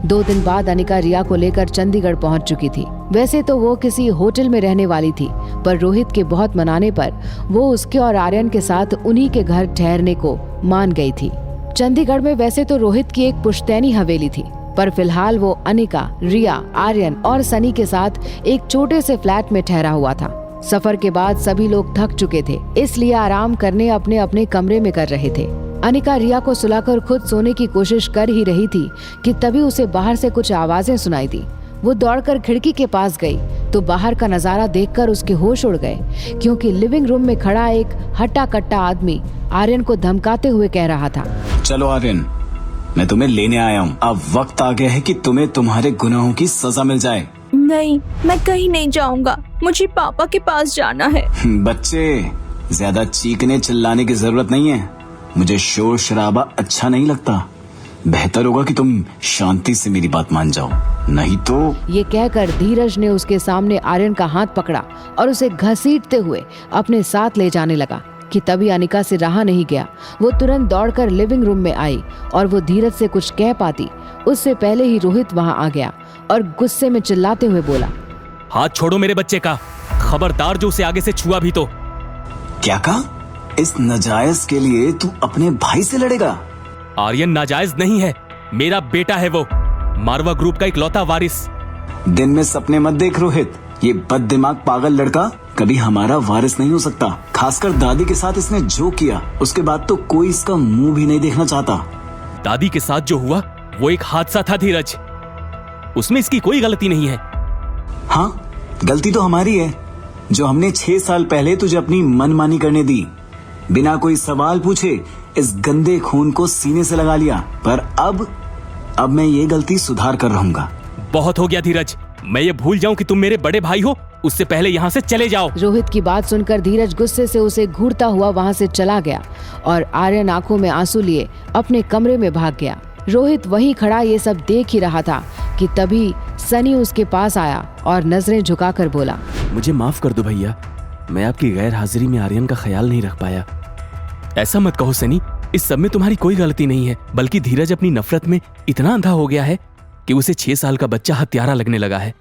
2 दिन बाद अनिका रिया को लेकर चंडीगढ़ पहुंच चुकी थी। वैसे तो वो किसी होटल में रहने वाली थी, पर रोहित के बहुत मनाने पर वो उसके और आर्यन के साथ उन्हीं के घर ठहरने को मान गई थी। चंडीगढ़ में वैसे तो रोहित की एक पुश्तैनी हवेली थी, पर फिलहाल वो अनिका, रिया, आर्यन और सनी के साथ एक छोटे से फ्लैट में ठहरा हुआ था। सफर के बाद सभी लोग थक चुके थे, इसलिए आराम करने अपने अपने कमरे में कर रहे थे। अनिका रिया को सुलाकर खुद सोने की कोशिश कर ही रही थी कि तभी उसे बाहर से कुछ आवाजें सुनाई दी। वो दौड़कर खिड़की के पास गई तो बाहर का नजारा देखकर उसके होश उड़ गए, क्योंकि लिविंग रूम में खड़ा एक हट्टा कट्टा आदमी आर्यन को धमकाते हुए कह रहा था, चलो आर्यन, मैं तुम्हें लेने आया हूँ। अब वक्त आ गया है कि तुम्हें तुम्हारे गुनाहों की सजा मिल जाए। नहीं, मैं कहीं नहीं जाऊंगा, मुझे पापा के पास जाना है। बच्चे, ज्यादा चीखने चिल्लाने की जरूरत नहीं है। मुझे शोर शराबा अच्छा नहीं लगता। बेहतर होगा कि तुम शांति से मेरी बात मान जाओ, नहीं तो। ये कहकर धीरज ने उसके सामने आर्यन का हाथ पकड़ा और उसे घसीटते हुए अपने साथ ले जाने लगा कि तभी अनिका से रहा नहीं गया। वो तुरंत दौड़कर लिविंग रूम में आई और वो धीरज से कुछ कह पाती उससे पहले ही रोहित वहाँ आ गया और गुस्से में चिल्लाते हुए बोला, हाथ छोड़ो मेरे बच्चे का, खबरदार जो उसे आगे से छुआ भी तो। क्या कहा? इस नाजायज के लिए तू अपने भाई से लड़ेगा? आर्यन नाजायज नहीं है, मेरा बेटा है वो, मारवा ग्रुप का इकलौता वारिस। दिन में सपने मत देख रोहित, ये बददिमाग पागल लड़का कभी हमारा वारिस नहीं हो सकता। खासकर दादी के साथ इसने जो किया, उसके बाद तो कोई इसका मुंह भी नहीं देखना चाहता। दादी के साथ जो हुआ वो एक हादसा था धीरज, उसमें इसकी कोई गलती नहीं है। हाँ, गलती तो हमारी है जो हमने 6 साल पहले तुझे अपनी मनमानी करने दी। बिना कोई सवाल पूछे इस गंदे खून को सीने से लगा लिया, पर अब मैं ये गलती सुधार कर रहूंगा। बहुत हो गया धीरज, मैं ये भूल जाऊं कि तुम मेरे बड़े भाई हो, उससे पहले यहाँ से चले जाओ। रोहित की बात सुनकर धीरज गुस्से से उसे घूरता हुआ वहाँ से चला गया और आर्यन आंखों में आंसू लिए अपने कमरे में भाग गया। रोहित वहीं खड़ा ये सब देख ही रहा था कि तभी सनी उसके पास आया और नजरें झुकाकर बोला, मुझे माफ कर दो भैया, मैं आपकी गैर हाजिरी में आर्यन का ख्याल नहीं रख पाया। ऐसा मत कहो सनी, इस सब में तुम्हारी कोई गलती नहीं है, बल्कि धीरज अपनी नफरत में इतना अंधा हो गया है कि उसे 6 साल का बच्चा हत्यारा लगने लगा है।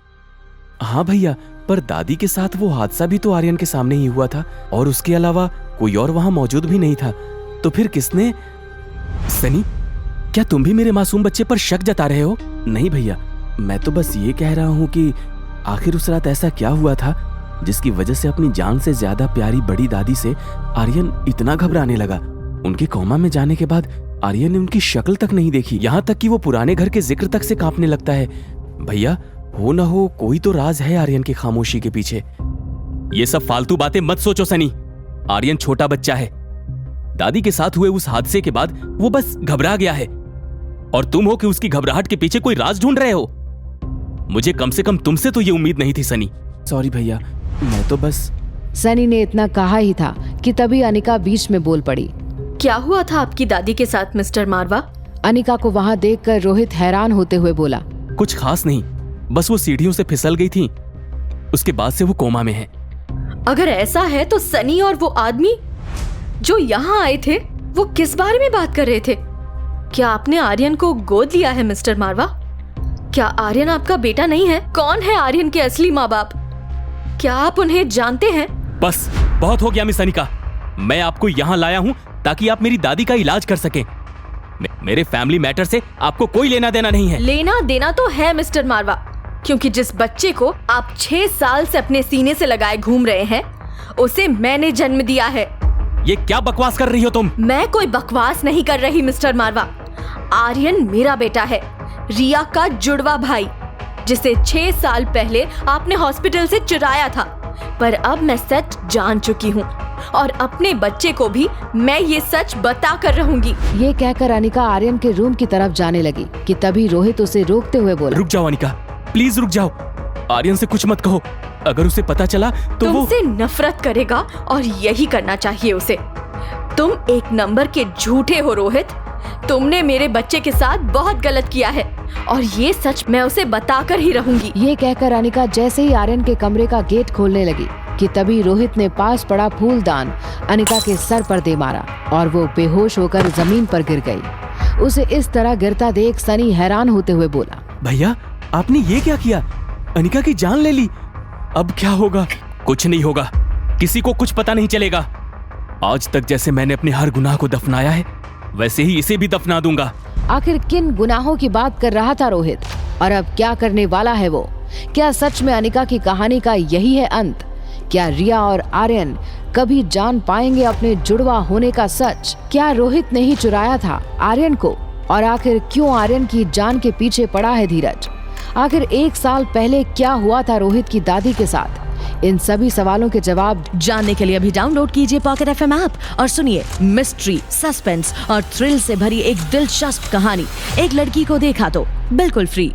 हाँ भैया, पर दादी के साथ वो हादसा भी तो आर्यन के सामने ही हुआ था और उसके अलावा कोई और वहां मौजूद भी नहीं था, तो फिर किसने? सनी, क्या तुम भी मेरे मासूम बच्चे पर शक जता रहे हो? नहीं भैया, मैं तो बस ये कह रहा हूँ कि आखिर उस रात ऐसा क्या हुआ था जिसकी वजह से अपनी जान से ज्यादा प्यारी बड़ी दादी से आर्यन इतना घबराने लगा। उनके कोमा में जाने के बाद आर्यन ने उनकी शक्ल तक नहीं देखी, यहाँ तक कि वो पुराने घर के जिक्र तक से कांपने लगता है। भैया, हो न हो कोई तो राज है आर्यन की खामोशी के पीछे। ये सब फालतू बातें मत सोचो सनी, आर्यन छोटा बच्चा है। दादी के साथ हुए उस हादसे के बाद वो बस घबरा गया है और तुम हो कि उसकी घबराहट के पीछे कोई राज ढूंढ रहे हो। मुझे कम से कम तुमसे तो ये उम्मीद नहीं थी सनी। सॉरी भैया, मैं तो बस। सनी ने इतना कहा ही था कि तभी अनिका बीच में बोल पड़ी। क्या हुआ था आपकी दादी के साथ मिस्टर मारवा? अनिका को वहाँ देखकर रोहित हैरान होते हुए बोला, कुछ खास नहीं, बस वो सीढ़ियों से फिसल गई थी, उसके बाद से वो कोमा में है। अगर ऐसा है तो सनी और वो आदमी जो यहाँ आए थे वो किस बारे में बात कर रहे थे? क्या आपने आर्यन को गोद लिया है मिस्टर मारवा? क्या आर्यन आपका बेटा नहीं है? कौन है आर्यन के असली माँ बाप? क्या आप उन्हें जानते हैं? बस बहुत हो गया मिस अनिका, मैं आपको यहाँ लाया हूँ ताकि आप मेरी दादी का इलाज कर सकें। मेरे फैमिली मैटर से आपको कोई लेना देना नहीं है। लेना देना तो है मिस्टर मारवा, क्योंकि जिस बच्चे को आप 6 साल से अपने सीने से लगाए घूम रहे हैं उसे मैंने जन्म दिया है। ये क्या बकवास कर रही हो तुम? मैं कोई बकवास नहीं कर रही मिस्टर मारवा। आर्यन मेरा बेटा है, रिया का जुड़वा भाई, जिसे 6 साल पहले आपने हॉस्पिटल से चुराया था। पर अब मैं सच जान चुकी हूँ और अपने बच्चे को भी मैं ये सच बता कर रहूंगी। ये कहकर अनिका आर्यन के रूम की तरफ जाने लगी कि तभी रोहित उसे रोकते हुए बोला, रुक जाओ अनिका, प्लीज रुक जाओ। आर्यन से कुछ मत कहो, अगर उसे पता चला तो तुमसे नफरत करेगा और यही करना चाहिए उसे। तुम एक नंबर के झूठे हो रोहित। तुमने मेरे बच्चे के साथ बहुत गलत किया है और ये सच मैं उसे बताकर ही रहूंगी। ये कहकर अनिका जैसे ही आर्यन के कमरे का गेट खोलने लगी कि तभी रोहित ने पास पड़ा फूलदान अनिका के सर पर दे मारा और वो बेहोश होकर जमीन पर गिर गई। उसे इस तरह गिरता देख सनी हैरान होते हुए बोला, भैया आपने ये क्या किया? अनिका की जान ले ली, अब क्या होगा? कुछ नहीं होगा, किसी को कुछ पता नहीं चलेगा। आज तक जैसे मैंने अपने हर गुनाह को दफनाया है वैसे ही इसे भी दफना दूंगा। आखिर किन गुनाहों की बात कर रहा था रोहित और अब क्या करने वाला है वो? क्या सच में अनिका की कहानी का यही है अंत? क्या रिया और आर्यन कभी जान पाएंगे अपने जुड़वा होने का सच? क्या रोहित ने ही चुराया था आर्यन को? और आखिर क्यों आर्यन की जान के पीछे पड़ा है धीरज? आखिर 1 साल पहले क्या हुआ था रोहित की दादी के साथ? इन सभी सवालों के जवाब जानने के लिए अभी डाउनलोड कीजिए पॉकेट FM ऐप और सुनिए मिस्ट्री, सस्पेंस और थ्रिल से भरी एक दिलचस्प कहानी, एक लड़की को देखा तो, बिल्कुल फ्री।